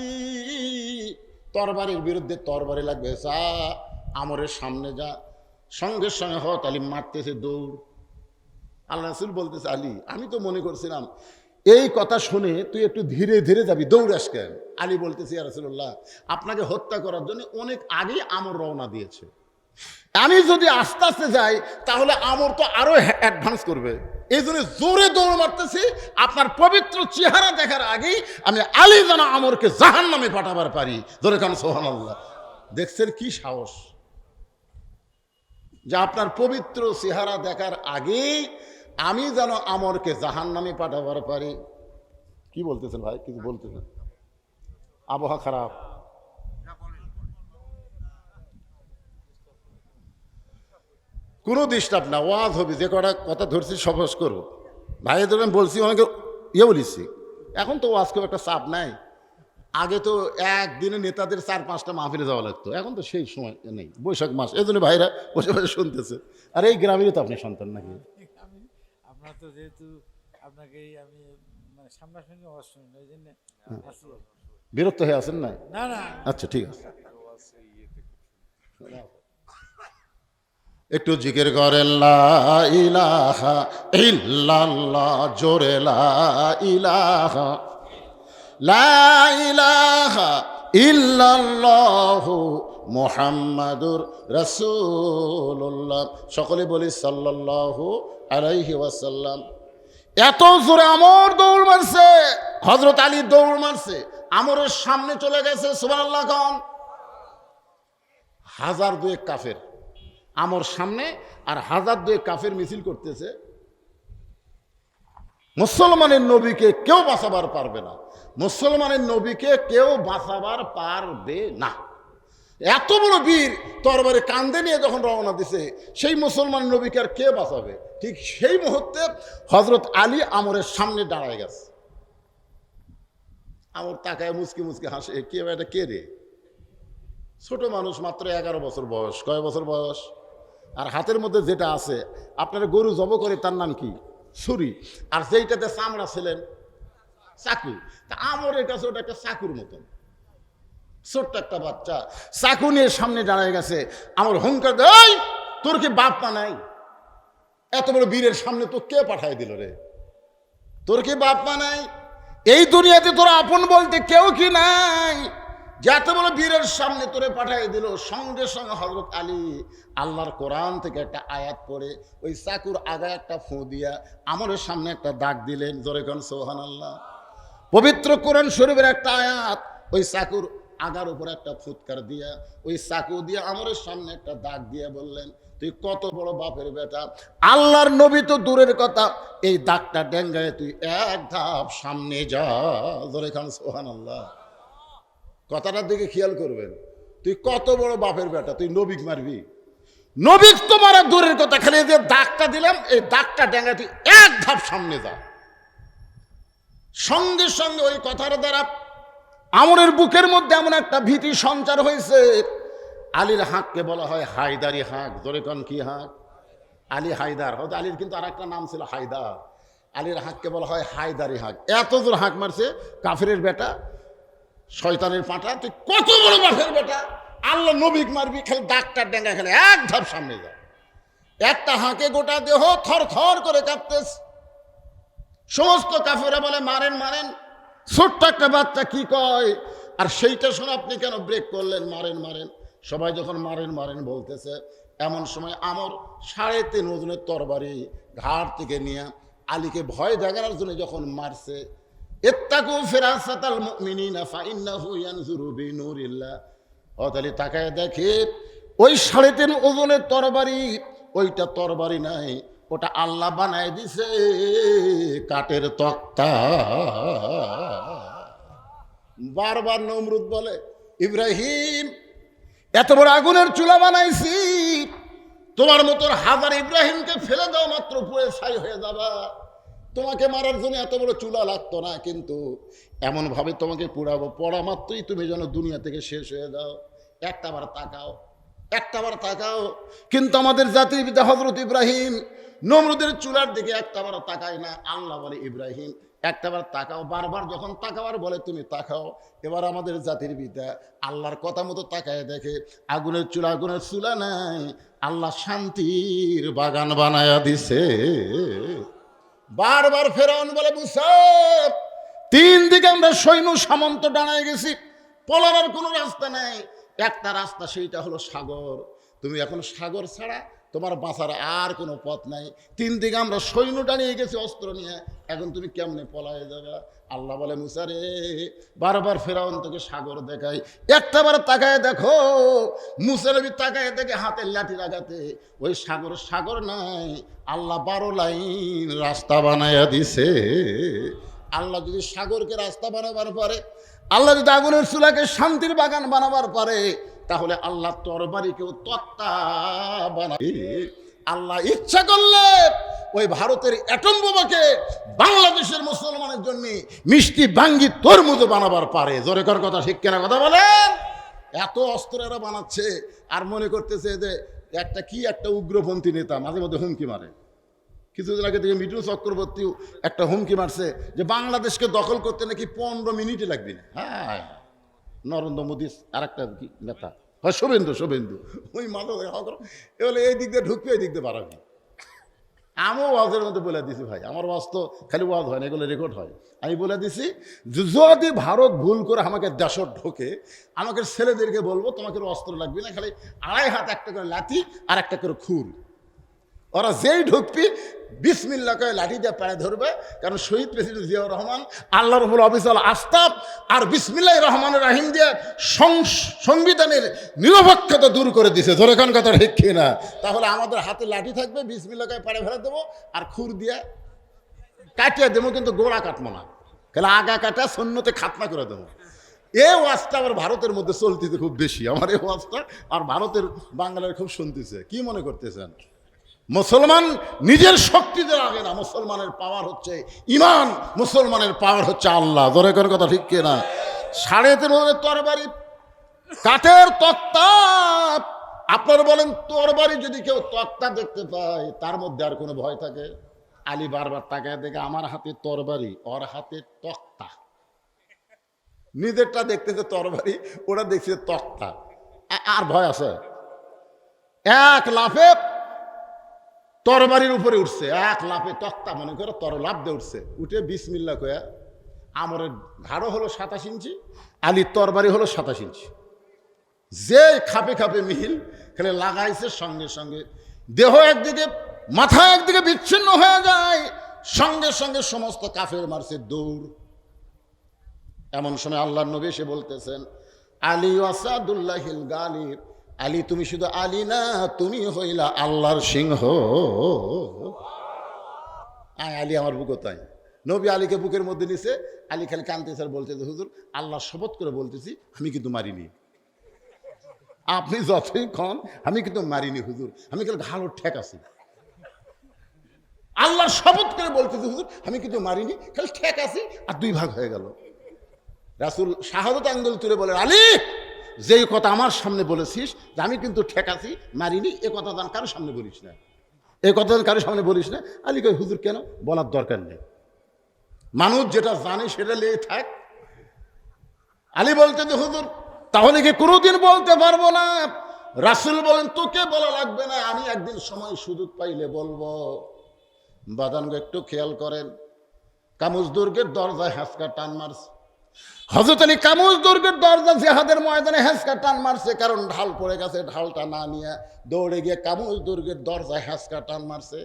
তরবারির বিরুদ্ধে তরবারি লাগবে, যা আমরের সামনে যা। সঙ্গে সঙ্গে হত আলী মারতেছে দৌড়। আল্লাহ রাসূল বলতেছে, আলী আমি তো মনে করছিলাম এই কথা শুনে তুই একটু ধীরে ধীরে যাবি, দৌড়াস কেন? আলী বলতেছে, ইয়া রাসূলুল্লাহ আপনাকে হত্যা করার জন্য অনেক আগেই আমর রওনা দিয়েছে, আমি যদি আস্তে আস্তে যাই তাহলে আমর তো আরো অ্যাডভান্স করবে, এই জন্য জোরে দৌড় মারতেছি, আপনার পবিত্র চেহারা দেখার আগেই আমি আলী যেন আমরকে জাহান্নামে পাঠাবার পারি। জোরে কান সুবহানাল্লাহ। দেখছেন কি সাহস, যে আপনার পবিত্র চেহারা দেখার আগেই আমি যেন আমরকে জাহান্নামে পাঠাবার পারি। কি বলতেছেন ভাই? কিছু বলতেছেন? আবহাওয়া খারাপ, কোনো ডিস্টার্ব না, ওয়াজ হবে, যে কটা কথা ধরছি সহজ করো ভাই। ধরেন বলছি অনেকে বলেছি, এখন তো ওয়াজ খুব একটা চাপ নাই। আগে তো একদিনে নেতাদের 4-5টা মাহফিলে যাওয়া লাগতো, এখন তো সেই সময় নেই, বৈশাখ মাস, এই জন্য ভাইরা বসে বসে শুনতেছে। আর এই গ্রামেরই তো আপনি সন্তান নাকি? আপনার তো যেহেতু আপনাকে আমি মানে সামনাসামনি ওয়াজ শুনি, ওই জন্য বিরক্ত হয়ে আছেন না? না না, আচ্ছা ঠিক আছে, একটু জিকির করেন লা ইলাহা ইল্লাল্লাহ, জোরে লা ইলাহা, লা ইলাহা ইল্লাল্লাহু মুহাম্মাদুর রাসূলুল্লাহ। সকলে বলি সাল্লাল্লাহু আলাইহি ওয়াসাল্লাম। এত জোরে আমর দৌড় মারছে, হযরত আলী দৌড় মারছে, আমরের সামনে চলে গেছে। সুবহানাল্লাহ কোন? 1002 কাফের আমর সামনে, আর 1002 কাফের মিছিল করতেছে। মুসলমানের নবীকে কেউ বাঁচাবার পারবে না, মুসলমানের নবীকে কেউ বাঁচাবার পারবে না। এত বড় বীর তরবারি কান্দে নিয়ে যখন রওনা দিছে, সেই মুসলমান নবীকে আর কে বাঁচাবে? ঠিক সেই মুহূর্তে হযরত আলী আমরের সামনে দাঁড়ায় গেছে। আমর তাকায় মুচকি মুচকি হাসে, কে এটা কে রে? ছোট মানুষ, মাত্র 11 বছর বয়স। কয় বছর বয়স? আর হাতের মধ্যে যেটা আছে, আপনারা গরু জব করে তার নাম কি? ছুরি। আর যেইটাতে চামড়া ছিলেন চাকু। তা আমরের কাছে ওটা একটা চাকুর মতন, ছোট্ট একটা বাচ্চা চাকু নিয়ে সামনে দাঁড়ায় গেছে। আমার হুঙ্কার দেয়, তোর কি বাপ মা নাই? এত বড় বীরের সামনে তো কে পাঠায় দিল রে? তোর কি বাপ মা নাই? এই দুনিয়াতে তোর আপন বলতে কেউ কি নাই? যত বড় বীরের সামনে তোরে পাঠিয়ে দিল। সঙ্গে সঙ্গে হযরত আলী আল্লাহর কোরআন থেকে একটা আয়াত পড়ে ওই চাকুর আগায় একটা ফু দিয়া আমরের সামনে একটা দাগ দিলেন। জোরে কোন সুবহানাল্লাহ। পবিত্র কোরআন শরীফের একটা আয়াত, ওই চাকুর আগার উপর একটা ফুৎকার দিয়া ওই চাকু দিয়ে আমরের সামনে একটা দাগ দিয়ে বললেন, তুই কত বড় বাপের বেটা, আল্লাহর নবী তো দূরের কথা, এই দাগটা ডেঙ্গায় তুই এক ধাপ সামনে যা। জোরে খান সুবহানাল্লাহ। কথাটার দিকে খেয়াল করবেন। তুই কত বড় বাপের বেটা, তুই নবীক মারবি? নবীক তো মারা দূরের কথা, খালি যে দাগটা দিলাম, এই দাগটা ডেঙ্গা তুই এক ধাপ সামনে যা। সঙ্গে সঙ্গে ওই কথার দ্বারা আমরের বুকের মধ্যে এমন একটা ভীতি সঞ্চার হয়েছে। আলীর হাঁককে বলা হয় হায়দারি হাঁক। জোরে কন কি হাঁক? আলী হায়দার। হয়তো আলীর কিন্তু আর একটা নাম ছিল হায়দার। আলীর হাঁককে বলা হয় হায়দারি হাঁক। এত জোর হাঁক মারছে, কাফেরের বেটা, শয়তানের পাঁটা, তুই কত বড় বাপের বেটা, আল্লাহ নবীক মারবি, খালি দাগটা ডেঙ্গা, খালি এক ধাপ সামনে যা। একটা হাঁকে গোটা দেহ থর থর করে কাঁপতেছে। সমস্ত কাফেরা বলে মারেন মারেন। ছোট্ট একটা বাচ্চা কি কয়, আর সেইটা শুনে আপনি কেন ব্রেক করলেন? মারেন মারেন। সবাই যখন মারেন মারেন বলতেছে, এমন সময় আমর 3.5 ওজনের তরবারি ঘাট থেকে নিয়ে আলীকে ভয় দেখানোর জন্য যখন মারছে, ইত্তাকু ফিরাসাতাল মুমিনিনা ফাইন্নাহু ইয়ানজুরু বিনুরিল্লাহ। আলী তাকায় দেখে ওই 3.5 ওজনের তরবারি, ওইটা তরবারি নাই, ওটা আল্লাহ বানায় দিছে কাঠের তক্তা। বারবার নমরুদ বলে, ইব্রাহিম এত বড় আগুনের চুলা বানাইছি, তোমার মতো 1000 ইব্রাহিমকে ফেলে দাও, মাত্র পুড়ে ছাই হয়ে যাবা। তোমাকে মারার জন্য এত বড় চুলা লাগতো না, কিন্তু এমন ভাবে তোমাকে পুড়াবো, পড়া মাত্রই তুমি যেন দুনিয়া থেকে শেষ হয়ে যাও। একটাবার তাকাও, একটাবার তাকাও। কিন্তু আমাদের জাতির পিতা হযরত ইব্রাহিম নমরুদের চুলার দিকে একটাবার তাকায় না। আল্লাহ বলে, ইব্রাহিম একটাবার তাকাও। বারবার যখন তাকাবার বলে তুমি তাকাও। এবার আমাদের জাতির পিতা আল্লাহর কথা মতো তাকায় দেখে আগুনের চুলা নাই, আল্লাহ শান্তির বাগান বানায়া দিছে। বারবার ফেরাউন বলে, মুসা 3 দিকে আমরা সৈন্য সামন্ত ডানায় গেছি, পলানোর কোনো রাস্তা নাই, একটা রাস্তা, সেইটা হলো সাগর। তুমি এখন সাগর ছাড়া তোমার বাঁচার আর কোনো পথ নাই। 3 দিকে আমরা সৈন্য টানিয়ে গেছি অস্ত্র নিয়ে, এখন তুমি কেমনে পলায়ে যাবা? আল্লাহ বলে, মুসা রে, বারবার ফেরাউন তোকে সাগর দেখায়, একটাবার তাকায় দেখো। মুসা নবী তাকায় দেখে হাতের লাঠি লাগাতে ওই সাগর নাই, আল্লাহ 12 লাইন রাস্তা বানায়া দিছে। আল্লাহ যদি সাগরকে রাস্তা বানাবার পারে, আল্লাহ যদি আগুনের চুলাকে শান্তির বাগান বানাবার পারে, তাহলে আল্লাহ তরবারিকেও তক্তা বানাবে। আল্লাহ ইচ্ছা করলে ওই ভারতের অ্যাটম বোমাকে বাংলাদেশের মুসলমানের জন্য মিষ্টি বাঙ্গি তরমুজ বানাবার পারে। জোরে কর কথা, ঠিক কিনা কথা বলেন? এত অস্ত্র এরা বানাচ্ছে, আর মনে করতেছে যে একটা উগ্রপন্থী নেতা মাঝে মধ্যে হুমকি মারে। কিছুদিন আগে থেকে মিঠুন চক্রবর্তীও একটা হুমকি মারছে যে বাংলাদেশকে দখল করতে নাকি 15 মিনিটই লাগবে না। হ্যাঁ, নরেন্দ্র মোদী আর একটা নেতা হয়, শুভেন্দু ওই মাথা এবারে এই দিক দিয়ে ঢুকবে, এই দিক দিয়ে বাড়াবি। আমিও ওয়াজের মধ্যে বলে দিছি, ভাই আমার ওয়াজ তো খালি ওয়াজ হয় না, এগুলো রেকর্ড হয়। আমি বলে দিছি, যদি ভারত ভুল করে আমাকে দেশত ঢোকে, আমাকে ছেলেদেরকে বলবো তোমাকে অস্ত্র লাগবে না, খালি 2.5 হাত একটা করে লাঠি আর একটা করে খুর। ওরা যেই ঢুকবি বিসমিল্লাহ কয়ে লাঠি দিয়ে পায়ে ধরবে, কারণ শহীদ প্রেসিডেন্ট জিয়াউর রহমান আল্লাহর উপর অবিচল আস্তাব আর বিসমিল্লাহ রহমানুর রাহিম দিয়ে সংবিধানের নিরপেক্ষতা দূর করে দিছে। ধরেখান কথা ঠিক কিনা? তাহলে আমাদের হাতে লাঠি থাকবে, বিসমিল্লাহ কয়ে পায়ে ফেলে দেবো, আর খুর দিয়ে কাটিয়ে দেবো, কিন্তু গোড়া কাটবো না, তাহলে আগা কাটা সন্ন্যতে খাতনা করে দেবো। এই ওয়াজটা আবার ভারতের মধ্যে চলতেছে খুব বেশি, আমার এই ওয়াজটা আর ভারতের বাংলার খুব শুনতেছে। কি মনে করতেছেন? মুসলমান নিজের শক্তিতে লাগে না, মুসলমানের পাওয়ার হচ্ছে ইমান, মুসলমানের পাওয়ার হচ্ছে আল্লাহ। ধরে কোন কথা ঠিক কিনা? 3.5 ওজনের তরবারি, কাঠের তক্তা। আপনারা বলেন, তরবারি যদি কেউ তক্তা দেখতে পায়, তার মধ্যে আর কোনো ভয় থাকে? আলী বারবার তাকায় দেখে আমার হাতে তরবারি, ওর হাতে তক্তা। নিজেরটা দেখতেছে তরবারি, ওরা দেখছে তক্তা, আর ভয় আছে? এক লাফে তরবারির উপরে উঠছে, এক লাফে তক্তা মনে করে লাফ দিয়ে উঠছে, উঠে বিসমিল্লাহ কয়া। আমরের ঘাড়ও হলো 27 ইঞ্চি, আলীর তরবারি হলো 27 ইঞ্চি। যে খাপে খাপে মিহিল খেলে লাগাইছে, সঙ্গে সঙ্গে দেহ একদিকে, মাথা একদিকে বিচ্ছিন্ন হয়ে যায়, সঙ্গে সঙ্গে সমস্ত কাফের মারছে দৌড়। এমন সময় আল্লাহর নবী এসে বলতেছেন, আলী আসাদুল্লাহিল গালিব, আলী তুমি শুধু আলী না, তুমি হইলা আল্লাহর সিংহ। আলী আমার বুকো তাই। নবী আলীকে বুকের মধ্যে নিছে, আলী খালি কানতেছে আর বলছে যে হুজুর, আল্লাহ শপথ করে বলতেছি আমি কিন্তু মারিনি। আপনি যতই ক্ষণ আমি কিন্তু মারিনি হুজুর, আমি কিন্তু ঘাড় ঠেক আছি। আল্লাহর শপথ করে বলতেছি হুজুর আমি কিন্তু মারিনি, খালি ঠেক আছি। আর 2 ভাগ হয়ে গেল। রাসূল শাহাদাত আঙ্গুল তুলে বলেন, আলী যেই কথা আমার সামনে বলেছিস যে আমি কিন্তু ঠেক আছি, মারিনি, এ কথা দান কারোর সামনে বলিস না, এ কথা কারোর সামনে বলিস না। আলী কই হুজুর কেন, বলার দরকার নেই, মানুষ যেটা জানে সেটা লেগে থাক। আলী বলতেন যে হুজুর তাহলে কি কোনোদিন বলতে পারবো না? রাসূল বলেন তোকে বলা লাগবে না, আমি একদিন সময় সুযোগ পাইলে বলবো। বাদানগো একটু খেয়াল করেন, কামুজ দুর্গের দরজায় হ্যাঁচকা টান মারছে হযরত আলী। কামুজ দুর্গের দরজা জিহাদের ময়দানে হ্যাঁচকা টান মারছে, কারণ ঢাল পড়ে গেছে, ঢালটা না নিয়ে দৌড়ে গিয়ে কামুজ দুর্গের দরজায় হ্যাঁচকা টান মারছে।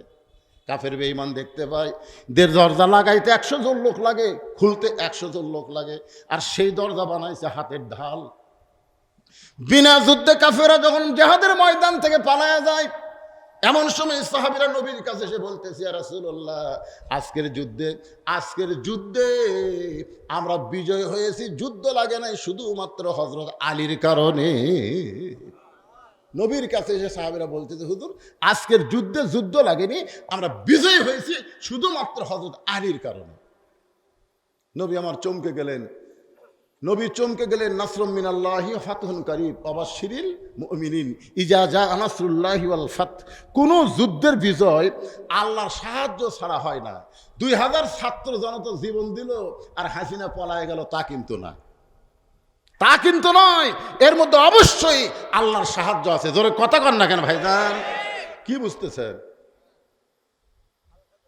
কাফের বেঈমান দেখতে পায় দরজা লাগাইতে 100 জন লোক লাগে, খুলতে 100 জন লোক লাগে, আর সেই দরজা বানাইছে হাতের ঢাল। বিনা যুদ্ধে কাফেরা যখন জিহাদের ময়দান থেকে পালায়া যায়, এমন সময় সাহাবীরা নবীর কাছে এসে বলতেছে, ইয়া রাসূলুল্লাহ আজকের যুদ্ধে আমরা বিজয় হয়েছি, যুদ্ধ লাগে নাই শুধুমাত্র হযরত আলীর কারণে। নবীর কাছে এসে সাহাবীরা বলতেছে হুজুর আজকের যুদ্ধে যুদ্ধ লাগেনি, আমরা বিজয় হয়েছি শুধুমাত্র হযরত আলীর কারণে। নবী আমার চমকে গেলেন, নাসরুম মিনাল্লাহি ওয়া ফাতহুন কারীব ওয়াবাশশিরিল মুমিনিন ইজা জাআ নাসরুল্লাহি ওয়াল ফাত। কোন যুদ্ধের বিজয় আল্লাহর সাহায্য ছাড়া হয় না। 2000 ছাত্র জনতা জীবন দিল আর হাসিনা পলায় গেল, তা কিন্তু না, তা কিন্তু নয়। এর মধ্যে অবশ্যই আল্লাহর সাহায্য আছে। জোরে কথা কন না কেন ভাইজান, কি বুঝতেছেন?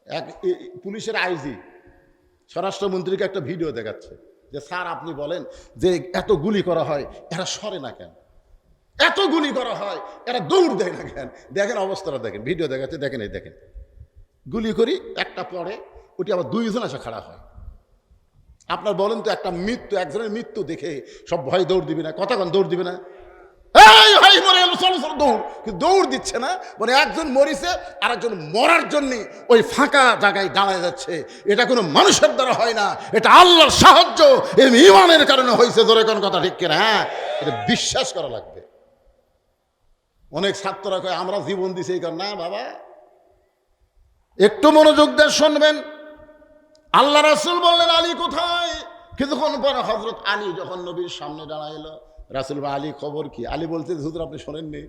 এক পুলিশের আইজি স্বরাষ্ট্রমন্ত্রীকে একটা ভিডিও দেখাচ্ছে যে স্যার আপনি বলেন যে এত গুলি করা হয়, এরা সরে না কেন? এত গুলি করা হয়, এরা দৌড় দেয় না কেন? দেখেন অবস্থাটা, দেখেন ভিডিও দেখাচ্ছে, দেখেন এই দেখেন, গুলি করি একটা পড়ে, ওটি আবার 2 জন এসে খাড়া হয়। আপনার বলেন তো একটা মৃত্যু, একজনের মৃত্যু দেখে সব ভয় দৌড় দিবে না? কতক্ষণ দৌড় দিবে না? এই মরে গেল, চলো চলো দৌড়, কিন্তু দৌড় দিচ্ছে না। মানে একজন মরিছে আর একজন মরার জন্য ওই ফাঁকা জায়গায় দাঁড়ায় যাচ্ছে। এটা কোনো মানুষের দ্বারা হয় না, এটা আল্লাহর সাহায্য, এই ঈমানের কারণে হয়েছে। জোরে কোন কথা ঠিক কিনা? হ্যাঁ, এটা বিশ্বাস করা লাগবে। অনেক ছাত্ররা কয় আমরা জীবন দিছি এই কারণ। না বাবা, একটু মনোযোগ দিয়ে শুনবেন। আল্লাহ রাসূল বললেন আলী কোথায়? কিছুক্ষণ পর হযরত আলী যখন নবীর সামনে দাঁড়াইলো, রাসূল বলেন আলী খবর কি? আলী বলছে হুজুর আপনি শোনেননি,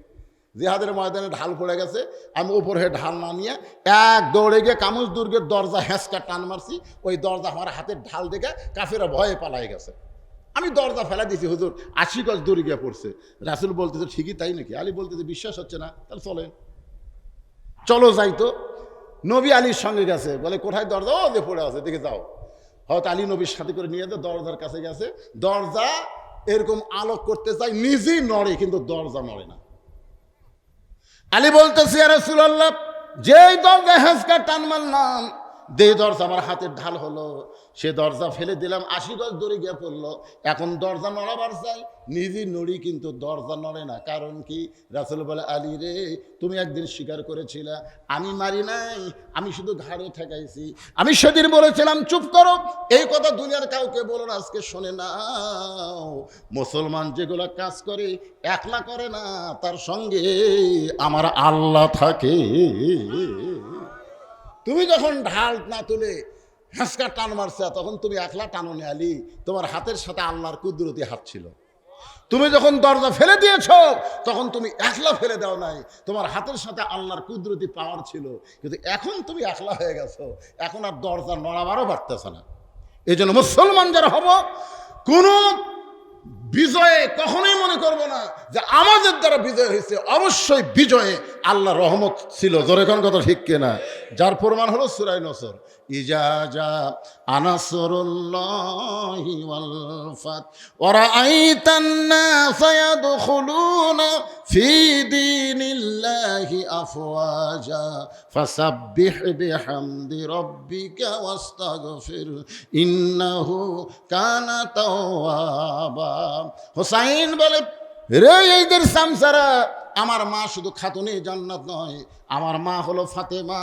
জিহাদের ময়দানে ঢাল পড়ে গেছে, আমি উপর হয়ে ঢাল না নিয়ে এক দৌড়ে গিয়ে কামুজ দুর্গের দরজা হ্যাঁচকা টান মারছি, ওই দরজা আমার হাতের ঢাল দেখে কাফেররা ভয়ে পালাই গেছে, আমি দরজা ফেলা দিয়েছি হুজুর, 80 গজ দূরে গিয়ে পড়ছে। রাসূল বলতেছে ঠিকই তাই নাকি? আলী বলতেছে বিশ্বাস হচ্ছে না, তাহলে চলেন, চলো যাই তো। নবী আলীর সঙ্গে গেছে, বলে কোথায় দরজা? ও যে পড়ে আছে, দেখে যাও। হয়তো আলী নবীর সাথে করে নিয়ে যেত, দরজার কাছে গেছে, দরজা এরকম আলোক করতে চাই, নিজেই নড়ে কিন্তু দরজা নড়ে না। আলী বলতেছে ইয়া রাসূলুল্লাহ যেই দরজা হ্যাঁচকা টান মারলাম, যে দরজা আমার হাতের ঢাল হলো, সে দরজা ফেলে দিলাম, 80 গজ দূরে গিয়ে পড়লো। এখন দরজা নড়াবার চাই, নিজে নড়ি কিন্তু দরজা নড়ে না। কারণ কি? রাসূল বলে আলী রে তুমি একদিন স্বীকার করেছিলা আমি মারি নাই, আমি শুধু ঘাড়ে ঠেকাইছি। আমি সেদিন বলেছিলাম চুপ করো, এই কথা দুনিয়ার কাউকে বলো না, আজকে শোনে নাও। মুসলমান যেগুলো কাজ করে একলা করে না, তার সঙ্গে আমার আল্লাহ থাকে। তুমি যখন ঢাল না তুলে হ্যাঁচকা টান মারছে, তখন তুমি একলা টানোনি আলী, তোমার হাতের সাথে আল্লাহর কুদরতি হাত ছিল। তুমি যখন দরজা ফেলে দিয়েছ, তখন তুমি একলা ফেলে দাও নাই, তোমার হাতের সাথে আল্লাহর কুদরতি পাওয়ার ছিল। কিন্তু এখন তুমি একলা হয়ে গেছো, এখন আর দরজা নড়াবারও পারতেছে না। এই জন্য মুসলমান যারা হব, কোন বিজয়ে কখনোই মনে করব না যে আমাদের দ্বারা বিজয় হয়েছে। অবশ্যই বিজয়ে আল্লাহর রহমত ছিল। জোরে কোন কথা ঠিক কিনা? যার প্রমাণ হলো সূরা নসর, ইজা জা আনাসরুল্লাহি ওয়াল ফাত ওয়া রাআইতান নাসা ইয়াদখুলুনা ফি দীনিল্লাহি আফওয়াজা ফাসাব্বিহ বিহামদি রাব্বিকা ওয়াস্তাগফির ইন্নাহু কানা তাওয়াবা। হুসাইন বলে রে এইদের সামসারা, আমার মা শুধু খাতুনে জান্নাত নয়, আমার মা হলো ফাতেমা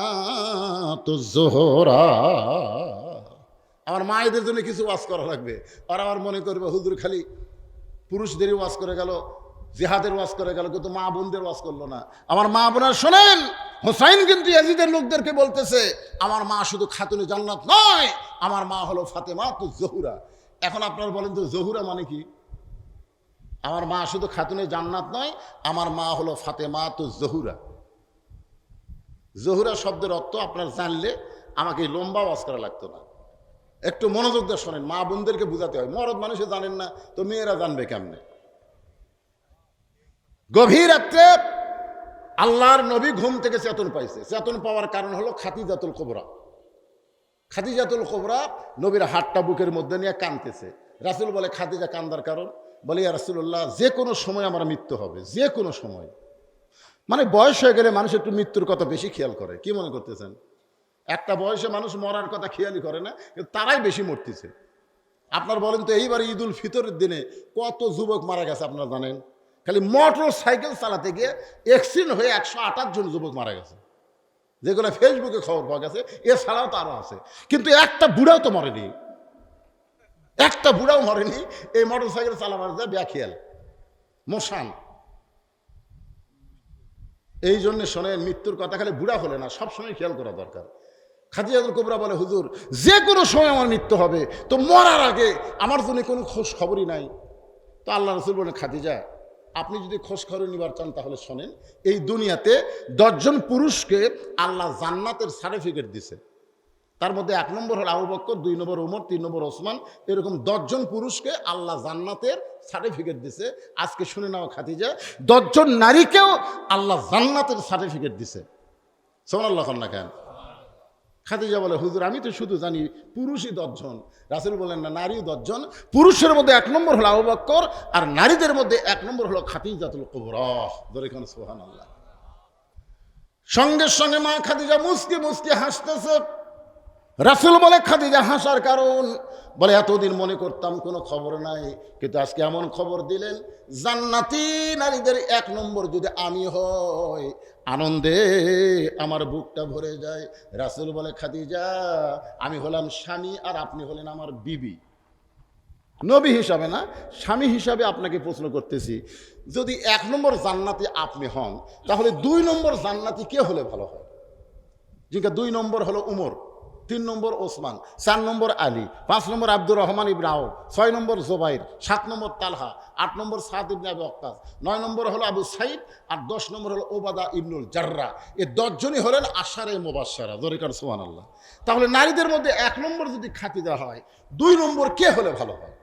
তো জোহরা। আমার মায়েদের জন্য কিছু ওয়াজ করা লাগবে। আর আমার মনে করবে হুজুর খালি পুরুষদেরই ওয়াজ করে গেল, জিহাদের ওয়াজ করে গেল, কিন্তু মা বোনদের ওয়াজ করলো না। আমার মা বোনেরা শোনেন, হোসাইন কিন্তু ইয়াজিদের লোকদেরকে বলতেছে আমার মা শুধু খাতুনে জান্নাত নয়, আমার মা হলো ফাতেমা তু জহুরা। এখন আপনারা বলেন তো জহুরা মানে কি? আমার মা শুধু খাতুনে জান্নাত নয়, আমার মা হলো ফাতেমা তু জহুরা। জহুরা শব্দের অর্থ আপনার জানলে আমাকে লম্বা ওয়াজ করা লাগতো না। একটু মনোযোগ দিয়ে শোনেন, মা বোনদেরকে বুঝাতে হয়। মরদ মানুষে জানেন না তো মেয়েরা জানবে কেমনে? গভীর রাত্রে আল্লাহর নবী ঘুম থেকে চেতন পাইছে। চেতন পাওয়ার কারণ হলো খাদিজাতুল কুবরা। খাদিজাতুল কুবরা নবীর হাতটা বুকের মধ্যে নিয়ে কাঁদতেছে। রাসূল বলে, খাদিজা কান্দার কারণ? বলে, ইয়া রাসূলুল্লাহ, যে কোনো সময় আমার মৃত্যু হবে, যে কোনো সময়। মানে বয়স হয়ে গেলে মানুষ একটু মৃত্যুর কথা বেশি খেয়াল করে। কি মনে করতেছেন? একটা বয়সে মানুষ মরার কথা খেয়ালই করে না, কিন্তু তারাই বেশি মরতেছে। আপনার বলেন তো, এইবার ঈদ উল ফিতরের দিনে কত যুবক মারা গেছে আপনারা জানেন? খালি মোটর সাইকেল চালাতে গিয়ে অ্যাক্সিডেন্ট হয়ে 128 জন যুবক মারা গেছে, যেগুলো ফেসবুকে খবর পাওয়া গেছে। এছাড়াও তো আরও আছে, কিন্তু একটা বুড়াও তো মরেনি, একটা বুড়াও মরেনি এই মোটর সাইকেল চালাবার যায় ব্যাখিয়াল মোশান। এই জন্য শোনেন, মৃত্যুর কথা খালি বুড়া হলে না, সবসময় খেয়াল করা দরকার। খাদিজাতুল কুবরা বলে, হুজুর যে কোনো সময় আমার মৃত্যু হবে, তো মরার আগে আমার জন্য কোনো খোঁজ খবরই নাই। তো আল্লাহ রাসূল বলেন, খাদিজা আপনি যদি খোঁজ খবর নিবার চান তাহলে শোনেন, এই দুনিয়াতে 10 জন পুরুষকে আল্লাহ জান্নাতের সার্টিফিকেট দিছে। তার মধ্যে 1 নম্বর হল আবু বকর, 2 নম্বর ওমর, 3 নম্বর ওসমান। এরকম 10 জন পুরুষকে আল্লাহ জান্নাতের সার্টিফিকেট দিছে। আজকে শুনে নাও খাদিজা, 10 জন নারীকেও আল্লাহ জান্নাতের সার্টিফিকেট দিছে। সুবহানাল্লাহ না কেন? খাদিজা বলে, হুজুর আমি তো শুধু জানি পুরুষই 10 জন। রাসূল বলেন, না, নারীও 10 জন। পুরুষের মধ্যে 1 নম্বর হলো আবু বকর, আর নারীদের মধ্যে 1 নম্বর হলো খাদিজাতুল কুবরা। ধরে কোন সুবহানাল্লাহ। সঙ্গে সঙ্গে মা খাদিজা মুস্কি মুস্কি হাসতেছে। রাসূল বলে, খাদিজা হাসার কারণ? বলে, এতদিন মনে করতাম কোনো খবর নাই, কিন্তু আজকে এমন খবর দিলেন, জান্নাতি নারীদের 1 নম্বর যদি আমি হই, আনন্দে আমার বুকটা ভরে যায়। রাসূল বলে, খাদিজা আমি হলাম স্বামী আর আপনি হলেন আমার বিবি। নবী হিসাবে না, স্বামী হিসাবে আপনাকে প্রশ্ন করতেছি, যদি 1 নম্বর জান্নাতি আপনি হন, তাহলে 2 নম্বর জান্নাতি কে হলে ভালো হয়? জিজ্ঞাসা, 2 নম্বর হলো উমর, 3 নম্বর ওসমান, 4 নম্বর আলী, 5 নম্বর আব্দুর রহমান ইবনে আউফ, 6 নম্বর জুবাইর, 7 নম্বর তালহা, 8 নম্বর সাদ ইবনে আবি ওয়াক্কাস, 9 নম্বর হলো আবু সাইদ, আর 10 নম্বর হলো ওবাদা ইবনুল জাররা। এই 10 জনই হলেন আশারে মুবাশশারা। দরিকার সুবহানাল্লাহ। তাহলে নারীদের মধ্যে 1 নম্বর যদি খাদিজা হয়, 2 নম্বর কে হলে ভালো হয়?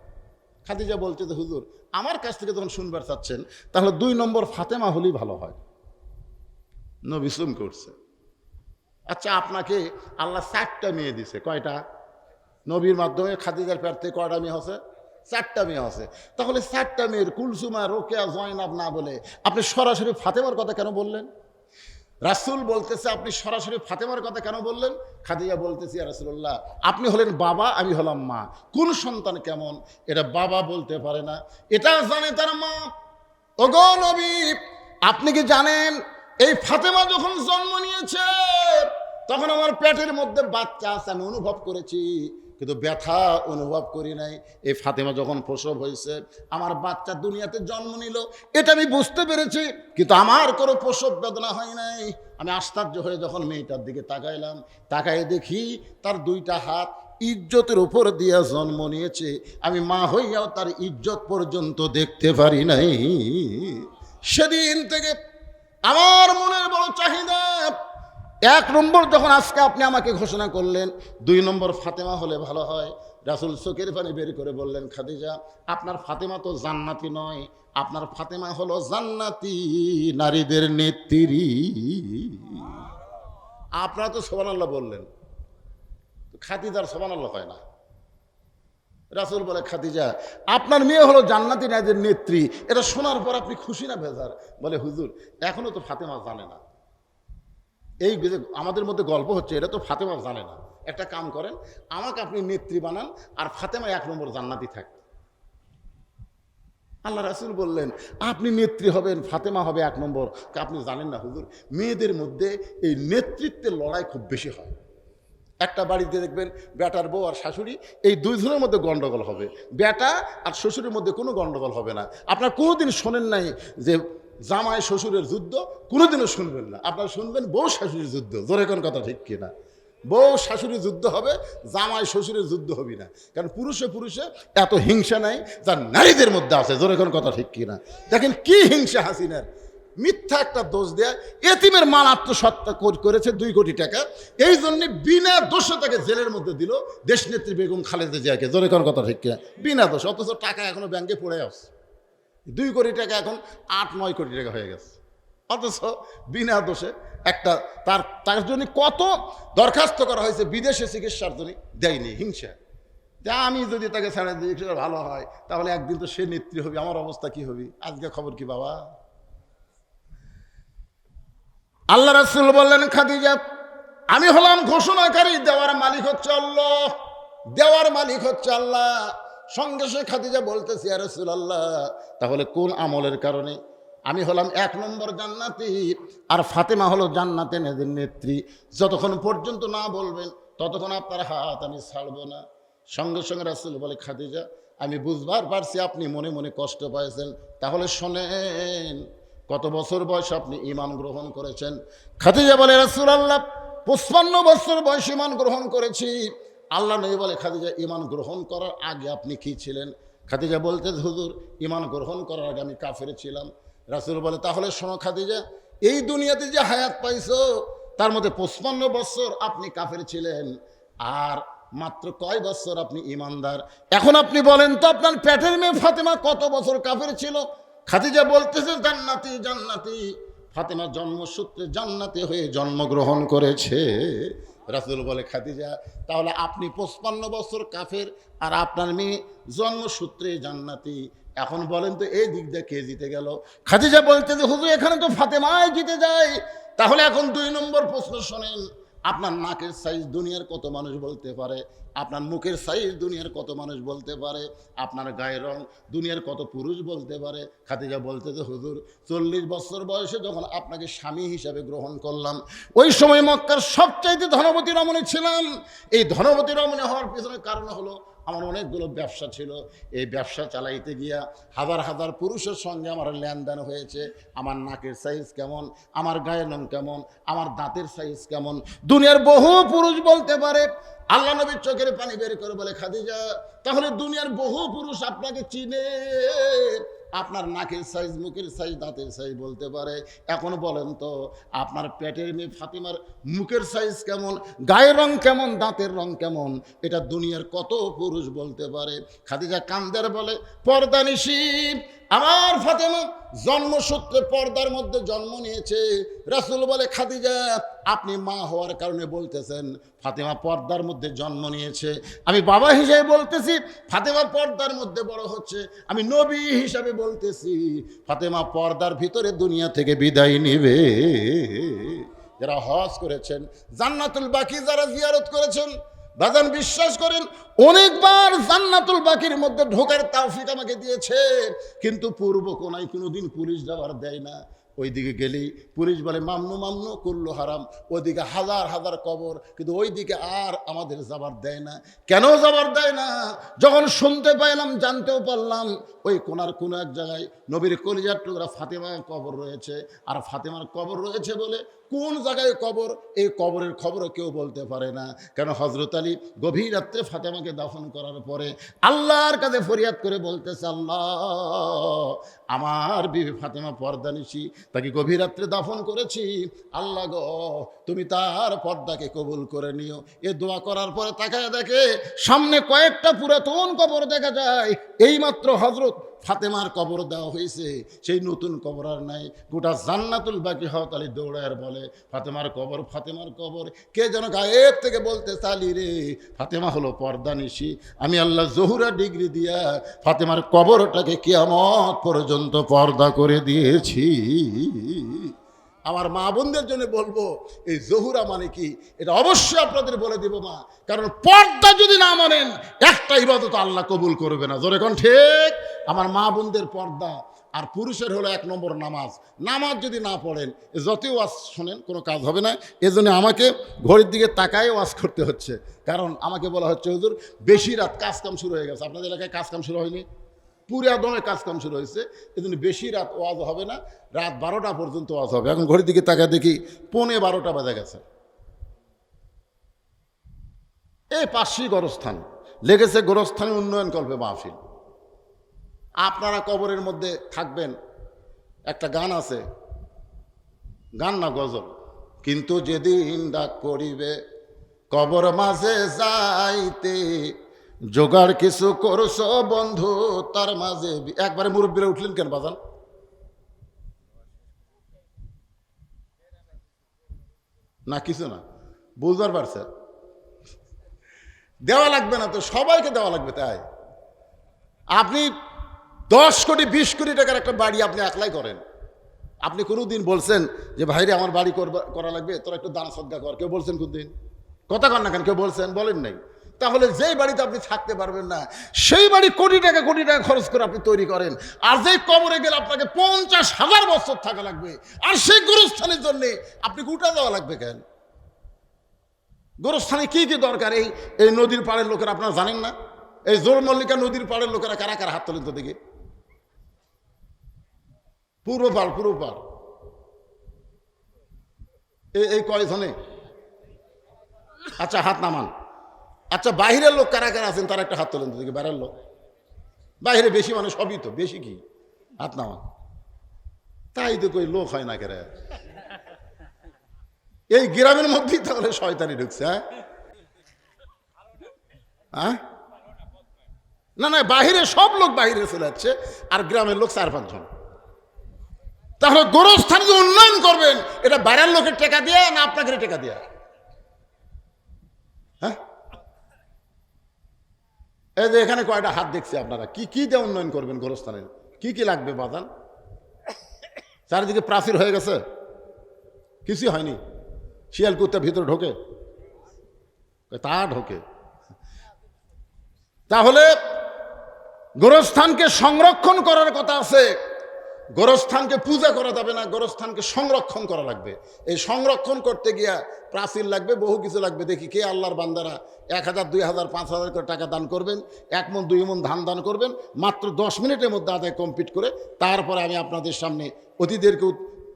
খাদিজা বলতে, যে হুজুর আমার কাছ থেকে যখন শুনবার চাচ্ছেন, তাহলে 2 নম্বর ফাতেমা হলেই ভালো হয়। নবী সুম করছে। আচ্ছা, আপনাকে আল্লাহ 4টা মেয়ে দিছে, কয়টা? নবীর মাধ্যমে খাদিজার পেট থেকে কয়টা মেয়ে হচ্ছে? 4টা মেয়ে আছে। তাহলে 4টা মেয়ের কুলসুমা, রোকেয়া, জয়নাব না বলে আপনি সরাসরি ফাতেমার কথা কেন বললেন? রাসূল বলতেছে, আপনি সরাসরি ফাতেমার কথা কেন বললেন? খাদিজা বলতেছি, ইয়া রাসূলুল্লাহ আপনি হলেন বাবা, আমি হলাম মা। কোন সন্তান কেমন এটা বাবা বলতে পারে না, এটা জানে তার মা। ওগো নবী, আপনি কি জানেন এই ফাতেমা যখন জন্ম নিয়েছে তখন আমার পেটের মধ্যে বাচ্চা আছে, আমি অনুভব করেছি, কিন্তু ব্যথা অনুভব করি নাই। এই ফাতেমা যখন প্রসব হয়েছে, আমার বাচ্চা দুনিয়াতে জন্ম নিল, এটা আমি বুঝতে পেরেছি, কিন্তু আমার কোনো প্রসব বেদনা হয় নাই। আমি আশ্চর্য হয়ে যখন মেয়েটার দিকে তাকাইলাম, তাকাই দেখি তার 2টা হাত ইজ্জতের উপর দিয়া জন্ম নিয়েছে। আমি মা হইয়াও তার ইজ্জত পর্যন্ত দেখতে পারি নাই। সেদিন থেকে আমার মনের বড় চাহিদা। 1 নম্বর যখন আজকে আপনি আমাকে ঘোষণা করলেন 2 নম্বর ফাতেমা হলে ভালো হয়, রাসূল চোখের পানি বের করে বললেন, খাদিজা আপনার ফাতেমা তো জান্নাতি নয়, আপনার ফাতেমা হলো জান্নাতি নারীদের নেত্রী। আপনারা তো সুবহানাল্লাহ বললেন, খাদিজার সুবহানাল্লাহ হয় না। রাসূল বলে, খাদিজা আপনার মেয়ে হলো জান্নাতি নারীদের নেত্রী। এটা শোনার পর আপনি খুশি না বেজার? বলে, হুজুর এখনো তো ফাতেমা জানে না। এই আমাদের মধ্যে গল্প হচ্ছে, এটা তো ফাতেমা জানে না। একটা কাম করেন, আমাকে আপনি নেত্রী বানান, আর ফাতেমা 1 নম্বর জান্নাতি থাক। আল্লাহ রাসূল বললেন, আপনি নেত্রী হবেন, ফাতেমা হবে 1 নম্বর। আপনি জানেন না হুজুর, মেয়েদের মধ্যে এই নেতৃত্বের লড়াই খুব বেশি হয়। একটা বাড়িতে দেখবেন বেটার বউ আর শাশুড়ি, এই দুইজনের মধ্যে গন্ডগোল হবে, বেটা আর শ্বশুরের মধ্যে কোনো গন্ডগোল হবে না। আপনার কোনোদিন শোনেন নাই যে জামাই শ্বশুরের যুদ্ধ, কোনোদিনও শুনবেন না। আপনারা শুনবেন বউ শাশুড়ির যুদ্ধ। জোরে কোন কথা ঠিক কিনা? বউ শাশুড়ির যুদ্ধ হবে, জামাই শ্বশুরের যুদ্ধ হবে না। কারণ পুরুষে পুরুষে এত হিংসা নাই যা নারীদের মধ্যে আছে। জোরে কোন কথা ঠিক কিনা? দেখেন কি হিংসা হাসিনার, মিথ্যা একটা দোষ দেয়। এতিমের মাল আত্মসত্ত্বা করেছে 2 কোটি টাকা, এই জন্য বিনা দোষে তাকে জেলের মধ্যে দিল দেশনেত্রী বেগম খালেদা জিয়াকে। জোরে কোন কথা ঠিক কিনা? বিনা দোষ, অথচ টাকা এখনো ব্যাংকে পড়ে আছে। 2 কোটি টাকা এখন 8-9 কোটি টাকা হয়ে গেছে, অথচ বিনা দোষে একটা তার জন্য কত দরখাস্ত করা হয়েছে বিদেশে চিকিৎসার জন্য, দেয়নি। হিংসা যে আমি যদি তাকে ছেড়ে দিই সেটা ভালো হয়, তাহলে একদিন তো সে নেত্রী হবে, আমার অবস্থা কি হবে? আজকে খবর কি বাবা? আল্লাহ রাসূল বললেন, খাদিজা আমি হলাম ঘোষণাকারী, দেওয়ার মালিক হচ্ছে আল্লাহ, দেওয়ার মালিক হচ্ছে আল্লাহ। সঙ্গে সে খাদিজা বলতেছে, ইয়া রাসূলুল্লাহ, তাহলে কোন আমলের কারণে? আমি হলাম 1 নম্বর জান্নাতি, আর ফাতেমা হলো জান্নাতে নেত্রী। যতক্ষণ পর্যন্ত না বলবেন ততক্ষণ আপনার হাত আমি ছাড়বো না। সঙ্গে সঙ্গে রাসূল বলে, খাদিজা আমি বুঝবার পারছি আপনি মনে মনে কষ্ট পাইছেন, তাহলে শোনেন কত বছর বয়সে আপনি ঈমান গ্রহণ করেছেন? খাদিজা বলে, রাসূলুল্লাহ 55 বছর বয়সে ঈমান গ্রহণ করেছি। আল্লাহ নবী বলে, খাদিজা ঈমান গ্রহণ করার আগে আপনি কি ছিলেন? খাদিজা বলতে, হুজুর ঈমান গ্রহণ করার আগে আমি কাফের ছিলাম। রাসূল বলে, তাহলে শোনো খাদিজা, এই দুনিয়াতে যে হায়াত পাইছো তার মধ্যে 55 বছর আপনি কাফের ছিলেন, আর মাত্র কয় বছর আপনি ঈমানদার? এখন আপনি বলেন তো আপনার পেটের মেয়ে ফাতেমা কত বছর কাফের ছিল? খাদিজা বলতেছে, জান্নাতি জান্নাতি। ফাতেমা জন্মসূত্রে জান্নাতি হয়ে জন্মগ্রহণ করেছে। রাসূল বলে, খাদিজা তাহলে আপনি 55 বছর কাফের আর আপনার মেয়ে জন্মসূত্রে জান্নাতি। এখন বলেন তো এই দিক দিয়ে কে জিতে গেল? খাদিজা বলতে যে, হুজুর এখানে তো ফাতেমাই জিতে যায়। তাহলে এখন 2 নম্বর প্রশ্ন শোনেন, আপনার নাকের সাইজ দুনিয়ার কত মানুষ বলতে পারে? আপনার মুখের সাইজ দুনিয়ার কত মানুষ বলতে পারে? আপনার গায়ের রং দুনিয়ার কত পুরুষ বলতে পারে? খাদিজা বলতে যে, হুজুর 40 বছর বয়সে যখন আপনাকে স্বামী হিসাবে গ্রহণ করলাম, ওই সময় মক্কার সবচাইতে ধনবতী রমণী ছিলাম। এই ধনবতী রমণী হওয়ার পিছনে কারণ হলো আমার অনেকগুলো ব্যবসা ছিল। এই ব্যবসা চালাইতে গিয়া হাজার হাজার পুরুষের সঙ্গে আমার লেনদেন হয়েছে। আমার নাকের সাইজ কেমন, আমার গায়ের রং কেমন, আমার দাঁতের সাইজ কেমন, দুনিয়ার বহু পুরুষ বলতে পারে। আল্লাহ নবীর চোখের পানি বের করে বলে, খাদিজা তাহলে দুনিয়ার বহু পুরুষ আপনাকে চিনে, আপনার নাকের সাইজ, মুখের সাইজ, দাঁতের সাইজ বলতে পারে। এখন বলেন তো আপনার পেটের মেয়ে ফাতিমার মুখের সাইজ কেমন, গায়ের রং কেমন, দাঁতের রং কেমন, এটা দুনিয়ার কত পুরুষ বলতে পারে? খাদিজা কান্দের বলে, পর্দানিশী আমার ফাতেমা জন্মসূত্রে পর্দার মধ্যে জন্ম নিয়েছে। রাসূল বলে, খাদিজা আপনি মা হওয়ার কারণে বলতেছেন ফাতেমা পর্দার মধ্যে জন্ম নিয়েছে, আমি বাবা হিসেবে বলতেছি ফাতেমা পর্দার মধ্যে বড় হচ্ছে। আমি নবী হিসাবে বলতেছি ফাতেমা পর্দার ভিতরে দুনিয়া থেকে বিদায় নিবে। যারা হজ করেছেন, জান্নাতুল বাকি যারা জিয়ারত করেছেন, বাজান বিশ্বাস করেন অনেকবার জান্নাতুল বাকির মধ্যে ঢোকার তৌফিক আমাকে দিয়েছে, কিন্তু পূর্ব কোনায় কোনোদিন পুলিশ যাওয়ার দেয় না। ওইদিকে গেলেই পুলিশ বলে মামনু মামনু কুল্লু হারাম, ওইদিকে হাজার হাজার কবর, কিন্তু ওইদিকে আর আমাদের যাবার দেয় না। কেন যাবার দেয় না? যখন শুনতে পাইলাম, জানতেও পারলাম ওই কোনার কোনো এক জায়গায় নবীর কলিজার টুকরা ফাতেমার কবর রয়েছে। আর ফাতেমার কবর রয়েছে বলে কোন জায়গায় কবর, এই কবরের খবরও কেউ বলতে পারে না। কেন হযরত আলী গভীর রাত্রে ফাতেমাকে দাফন করার পরে আল্লাহর কাছে ফরিয়াদ করে বলতেছে, আল্লাহ আমার বিবি ফাতেমা পর্দানিশী, তাকে গভীর রাত্রে দাফন করেছি, আল্লাহ গো তুমি তার পর্দাকে কবুল করে নিও। এ দোয়া করার পরে তাকায় দেখে সামনে কয়েকটা পুরাতন কবর দেখা যায়। এইমাত্র হযরত ফাতেমার কবর দেওয়া হয়েছে, সেই নতুন কবর আর নাই। গোটা জান্নাতুল বাকি হওয়াত আলী দৌড়ায় বলে, ফাতেমার কবর, ফাতেমার কবর। কে যেন গায়েব থেকে বলতে চালি রে, ফাতেমা হলো পর্দানিশী। আমি আল্লাহ জহুরা ডিগ্রি দিয়া ফাতেমার কবরটাকে কিয়ামত পর্যন্ত পর্দা করে দিয়েছি। আমার মা বোনদের জন্য বলবো, এই জহুরা মানে কি এটা অবশ্যই আপনাদের বলে দিব মা, কারণ পর্দা যদি না মানেন একটা ইবাদত আল্লাহ কবুল করবে না। জোরে কোন ঠিক? আমার মা বোনদের পর্দা আর পুরুষের হলো 1 নম্বর নামাজ। নামাজ যদি না পড়েন যতই ওয়াজ শোনেন কোনো কাজ হবে না। এজন্য আমাকে ঘড়ির দিকে তাকায় ওয়াজ করতে হচ্ছে, কারণ আমাকে বলা হচ্ছে হুজুর বেশি রাত কাজকাম শুরু হয়ে গেছে। আপনাদের এলাকায় কাজকাম শুরু হয়নি? পুরা দমে কাজকাম শুরু হয়েছে, এজন্য বেশি রাত ওয়াজ হবে না, রাত 12টা পর্যন্ত ওয়াজ হবে। এখন ঘড়ির দিকে তাকায় দেখি 11:15 বাজে গেছে। এই পাশেই গোরস্থান লেগেছে, গোরস্থানে উন্নয়ন কল্পে মাহফিল। আপনারা কবরের মধ্যে থাকবেন, একটা গান আছে, গান না গজল, কিন্তু যেদিন ডাক পড়িবে কবর মাঝে যাইতে, জোগাড় কিছু করছো বন্ধু তার মাঝে। একবারে মুরব্বীরা উঠলেন কেন বাজান? না কিছু না, বুঝবার পারছে? দেওয়া লাগবে না তো, সবাইকে দেওয়া লাগবে। তাই আপনি 10 কোটি 20 কোটি টাকার একটা বাড়ি আপনি একলাই করেন, আপনি কোনোদিন বলছেন যে ভাইরে আমার বাড়ি করা লাগবে, তোরা একটু দান সদ্গা কর? কেউ বলছেন কোনদিন? কথা কর না কেন? কেউ বলছেন? বলেন নাই। তাহলে যেই বাড়িতে আপনি থাকতে পারবেন না, সেই বাড়ি কোটি টাকা খরচ করে আপনি তৈরি করেন, আর যেই কবরে গেলে আপনাকে 50,000 বছর থাকা লাগবে, আর সেই গোরস্থানের জন্য আপনি গোটা দেওয়া লাগবে কেন? গোরস্থানে কি কি দরকার? এই নদীর পাড়ের লোকেরা আপনারা জানেন না? এই জোর মল্লিকা নদীর পাড়ের লোকেরা কারা কারা হাত তোলেন তো দেখি? পুরো পাড় এই কয়জনে? আচ্ছা হাত নামান। আচ্ছা বাহিরের লোক কারা কারা আছেন তারা একটা হাত তোলেন তো দেখি। বাইরের লোক, বাহিরে বেশি মানে সবই তো, বেশি কি? হাত নামান। তাই তো কই লোক হয় না কেরা? এই গ্রামের মধ্যেই তাহলে শয়তানি ঢুকছে। হ্যাঁ না না, বাহিরে সব লোক বাহিরে চলে যাচ্ছে, আর গ্রামের লোক 4-5 জন। তাহলে গোরস্থান যে উন্নয়ন করবেন, এটা বাইরের লোকের টাকা দিয়ে না আপনাকে টাকা দিয়ে? হ্যাঁ, এই যে এখানে কয়টা হাত দেখছি আপনারা, কি কি দিয়ে উন্নয়ন করবেন গোরস্থানের? কি কি লাগবে বাদান? চারিদিকে প্রাচীর হয়ে গেছে, কিছুই হয়নি। শিয়াল কুত্তা ভিতরে ঢোকে? তা ঢোকে। তাহলে গোরস্থানকে সংরক্ষণ করার কথা আছে। গোরস্থানকে পূজা করা যাবে না, গোরস্থানকে সংরক্ষণ করা লাগবে। এই সংরক্ষণ করতে গিয়া প্রাচীর লাগবে, বহু কিছু লাগবে। দেখি কে আল্লাহর বান্দারা 1,000, 2,000, 5,000 করে টাকা দান করবেন, 1 মণ 2 মণ ধান দান করবেন, মাত্র 10 মিনিটের মধ্যে আদায় কমপ্লিট করে তারপরে আমি আপনাদের সামনে অতিথিদেরকে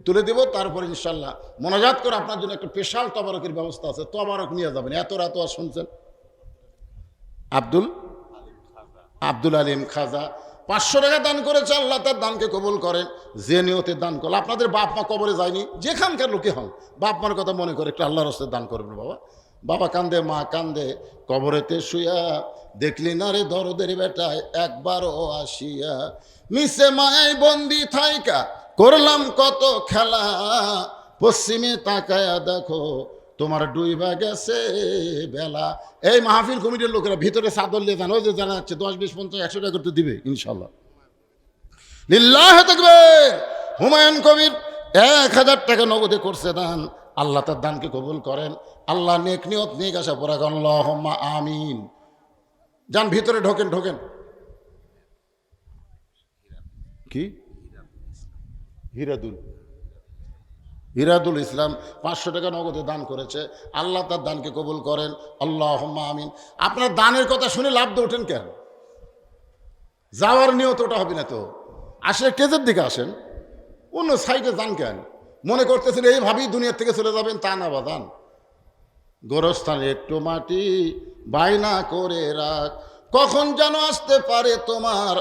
তুলে দেব। তারপরে ইনশাল্লাহ মোনাজাত করে আপনার জন্য একটা স্পেশাল তবারকের ব্যবস্থা আছে, তবারক নিয়ে যাবেন। এত রাত আর শুনছেন? আব্দুল আলিম খাজা 500 টাকা দান করেছে, আল্লাহ তার দানকে কবুল করেন। যে নিয়তে দান করল, আপনাদের বাপ মা কবরে যায়নি, যেখানকার লোকে হন, বাপ মার কথা মনে করে একটু আল্লাহর রাস্তায় দান করবেন। বাবা কান্দে, মা কান্দে, কবরেতে শুয়া, দেখলি না রে দরদের বেটায় একবারও আসিয়া, মিশে মায়ায় বন্দি থাইকা করলাম কত খেলা, পশ্চিমে তাকায়া দেখো তোমার ডুইবা গেছে বেলা। এই মাহফিল কমিটির লোকেরা ভিতরে চাদর নিয়ে জানো যে জানা যাচ্ছে 10, 20, 50, 100 টাকা করতে দিবে ইনশাল্লাহ। লিল্লাহ তাকবীর। হুমায়ুন কবির 1000 টাকা নগদে করছে দান, আল্লাহ তার দানকে কবুল করেন। আল্লাহ নেক নিয়ত নিয়ে আসা পড়া আল্লাহুম্মা আমিন। যান ভিতরে ঢোকেন। কি হিরাদুল ইসলাম 500 টাকা নগদে দান করেছে, আল্লাহ তার দানকে কবুল করেন। আল্লাহুম্মা আমিন। আপনার দানের কথা শুনে লাভ দিয়ে ওঠেন কেন? যাওয়ার নিয়ত ওটা হবে না তো। আসলে কেজের দিকে আসেন, অন্য সাইডে যান কেন? মনে করতেছেন এইভাবেই দুনিয়া থেকে চলে যাবেন, তা না বাদান। গোরস্থানে একটু মাটি বাইনা করে রাখ, কখন যেন আসতে পারে তোমার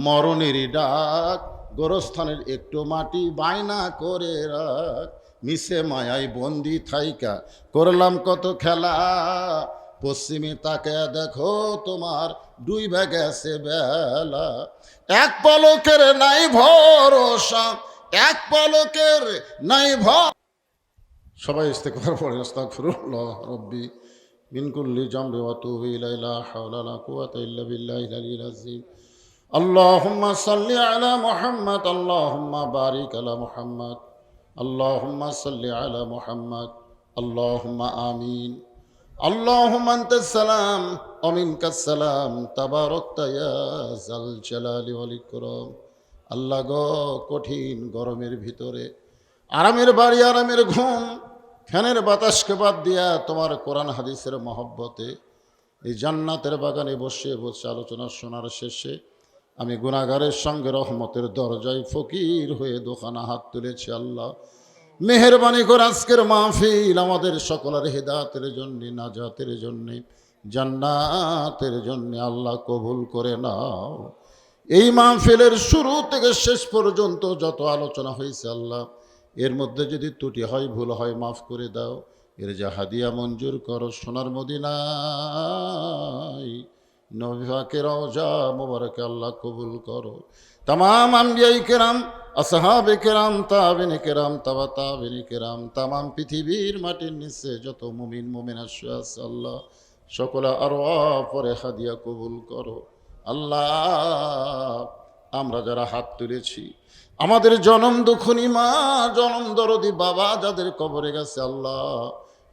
মরণেরই ডাক। গোরস্থানের একটু মাটি বাইনা করে রাখ, মিশে মায়াই বন্দি থাইকা করলাম কত খেলা, পশ্চিমে তাকায়া দেখো তোমার ডুইবা গেছে বেলা। এক পলকের নাই ভরসা, এক পলকের নাই সবাই ইস্তেগফার পড়ে। আস্তাগফিরুল্লাহ রাব্বি মিন কুল্লি জামবি ওয়া আতুবু ইলাইহি, লা হাওলা ওয়া লা কুওয়াতা ইল্লা বিল্লাহিল আলিয়্যিল আযীম। আল্লাহুম্মা সাল্লি আলা মুহাম্মাদ, আল্লাহুম্মা বারিক আলা মুহাম্মাদ, আল্লাহুম্মা সাল্লি আলা মুহাম্মাদ, আল্লাহুম্মা আমিন। আল্লাহুম্মা আনতাস সালাম ওয়া মিনকাস সালাম, তাবারাকতা ইয়া যাল জালালি ওয়াল ইকরাম। আল্লাহ গো কঠিন গরমের ভিতরে আরামের বাড়ি আরামের ঘুম ফ্যানের বাতাসকে বাদ দিয়া তোমার কোরআন হাদিসের মহব্বতে এই জান্নাতের বাগানে বসে বসে আলোচনা শোনার শেষে আমি গুনাহগারের সঙ্গে রহমতের দরজায় ফকির হয়ে দোকানা হাত তুলেছি। আল্লাহ মেহেরবানি করে আজকের মাহফিল আমাদের সকলের হেদায়েতের জন্য, নাজাতের জন্য, জান্নাতের জন্য আল্লাহ কবুল করে নাও। এই মাহফিলের শুরু থেকে শেষ পর্যন্ত যত আলোচনা হয়েছে আল্লাহ, এর মধ্যে যদি ত্রুটি হয়, ভুল হয়, মাফ করে দাও। এর যা হাদিয়া মঞ্জুর করো সোনার মদিনায় নবী পাকের রওজা মোবারকে আল্লাহ কবুল করো। तमाम আম্বিয়াই কেরাম, আসহাবে কেরাম, তাবিনে কেরাম, তাবা তাবিনে কেরাম, তামাম পৃথিবীর মাটির নিচে যত মুমিন মুমিনা শুয়ে আছে আল্লাহ, সকলে আরওয়াহ পরে হাদিয়া কবুল করো। আল্লাহ আমরা যারা হাত তুলেছি, আমাদের জনম দুঃখনী মা, জনম দরদি বাবা যাদের কবরে গেছে আল্লাহ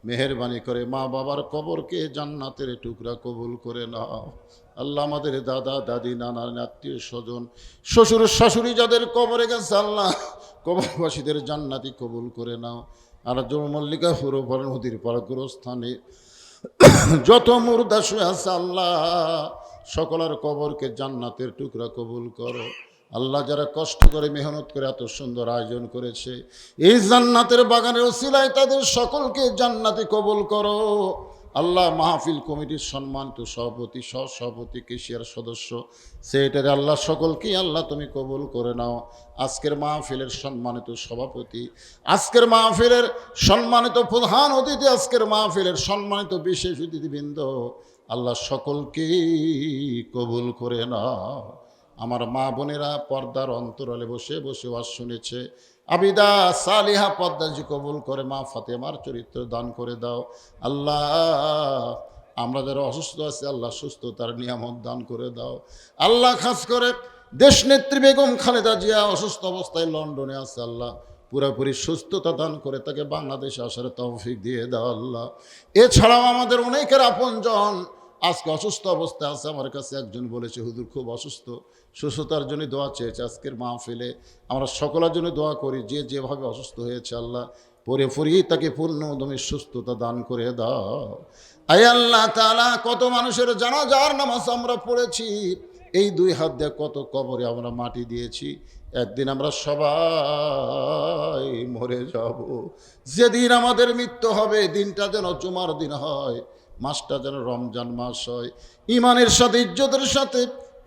মেহেরবানি করে মা বাবার কবরকে জান্নাতের টুকরা কবুল করে নাও। আল্লাহ আমাদের দাদা দাদি নানা আত্মীয় স্বজন শ্বশুর শাশুড়ি যাদের কবরে গেছে আল্লাহ কবরবাসীদের জান্নাতি কবুল করে নাও। আর মল্লিকা হুরোপার নদীর পাড়া গোরস্থানে যত মুর্দা শুয়ে আছে আল্লাহ সকলের কবরকে জান্নাতের টুকরা কবুল করো। আল্লাহ যারা কষ্ট করে মেহনত করে এত সুন্দর আয়োজন করেছে এই জান্নাতের বাগানের ওসিলায় তাদের সকলকে জান্নাতে কবুল করো। আল্লাহ মাহফিল কমিটির সম্মানিত সভাপতি, সহসভাপতি, কেশিয়ার সদস্য, সেক্রেটারি আল্লাহ সকলকেই আল্লাহ তুমি কবুল করে নাও। আজকের মাহফিলের সম্মানিত সভাপতি, আজকের মাহফিলের সম্মানিত প্রধান অতিথি, আজকের মাহফিলের সম্মানিত বিশেষ অতিথিবৃন্দ আল্লাহ সকলকেই কবুল করে নাও। আমার মা বোনেরা পর্দার অন্তরালে বসে বসে ওয়াজ শুনেছে, আবিদা সালিহা পদ্মাজি কবুল করে, মা ফাতেমার চরিত্র দান করে দাও। আল্লাহ আমরা যারা অসুস্থ আছি আল্লাহ সুস্থতার নিয়ামত দান করে দাও। আল্লাহ খাস করে দেশনেত্রী বেগম খালেদা জিয়া অসুস্থ অবস্থায় লন্ডনে আছে আল্লাহ পুরোপুরি সুস্থতা দান করে তাকে বাংলাদেশে আসার তৌফিক দিয়ে দাও আল্লাহ। এছাড়াও আমাদের অনেকের আপনজন আজকে অসুস্থ অবস্থায় আছে। আমার কাছে একজন বলেছে হুজুর খুব অসুস্থ, সুস্থতার জন্য দোয়া চেয়েছে। আজকের মাহফিলে আমরা সকলের জন্য দোয়া করি, যে যেভাবে অসুস্থ হয়েছে আল্লাহ পুরোপুরি তাকে পূর্ণদমে সুস্থতা দান করে দাও। আয় আল্লাহ তাআলা কত মানুষের জানাজার নামাজ আমরা পড়েছি, এই দুই হাত দিয়ে কত কবরে আমরা মাটি দিয়েছি। একদিন আমরা সবাই মরে যাব, যেদিন আমাদের মৃত্যু হবে দিনটা যেন জুমার দিন হয়, মাসটা যেন রমজান মাস হয়। ইমানের সাথে ইজ্জতের সাথে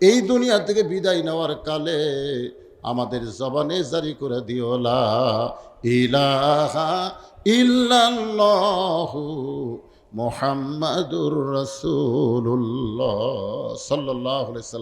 এই দুনিয়া থেকে বিদায় নেওয়ার কালে আমাদের জবানে জারি করে দিও লা ইলাহা ইল্লাল্লাহু মুহাম্মাদুর রাসূলুল্লাহ সাল্লাল্লাহু আলাইহি ওয়াসাল্লাম।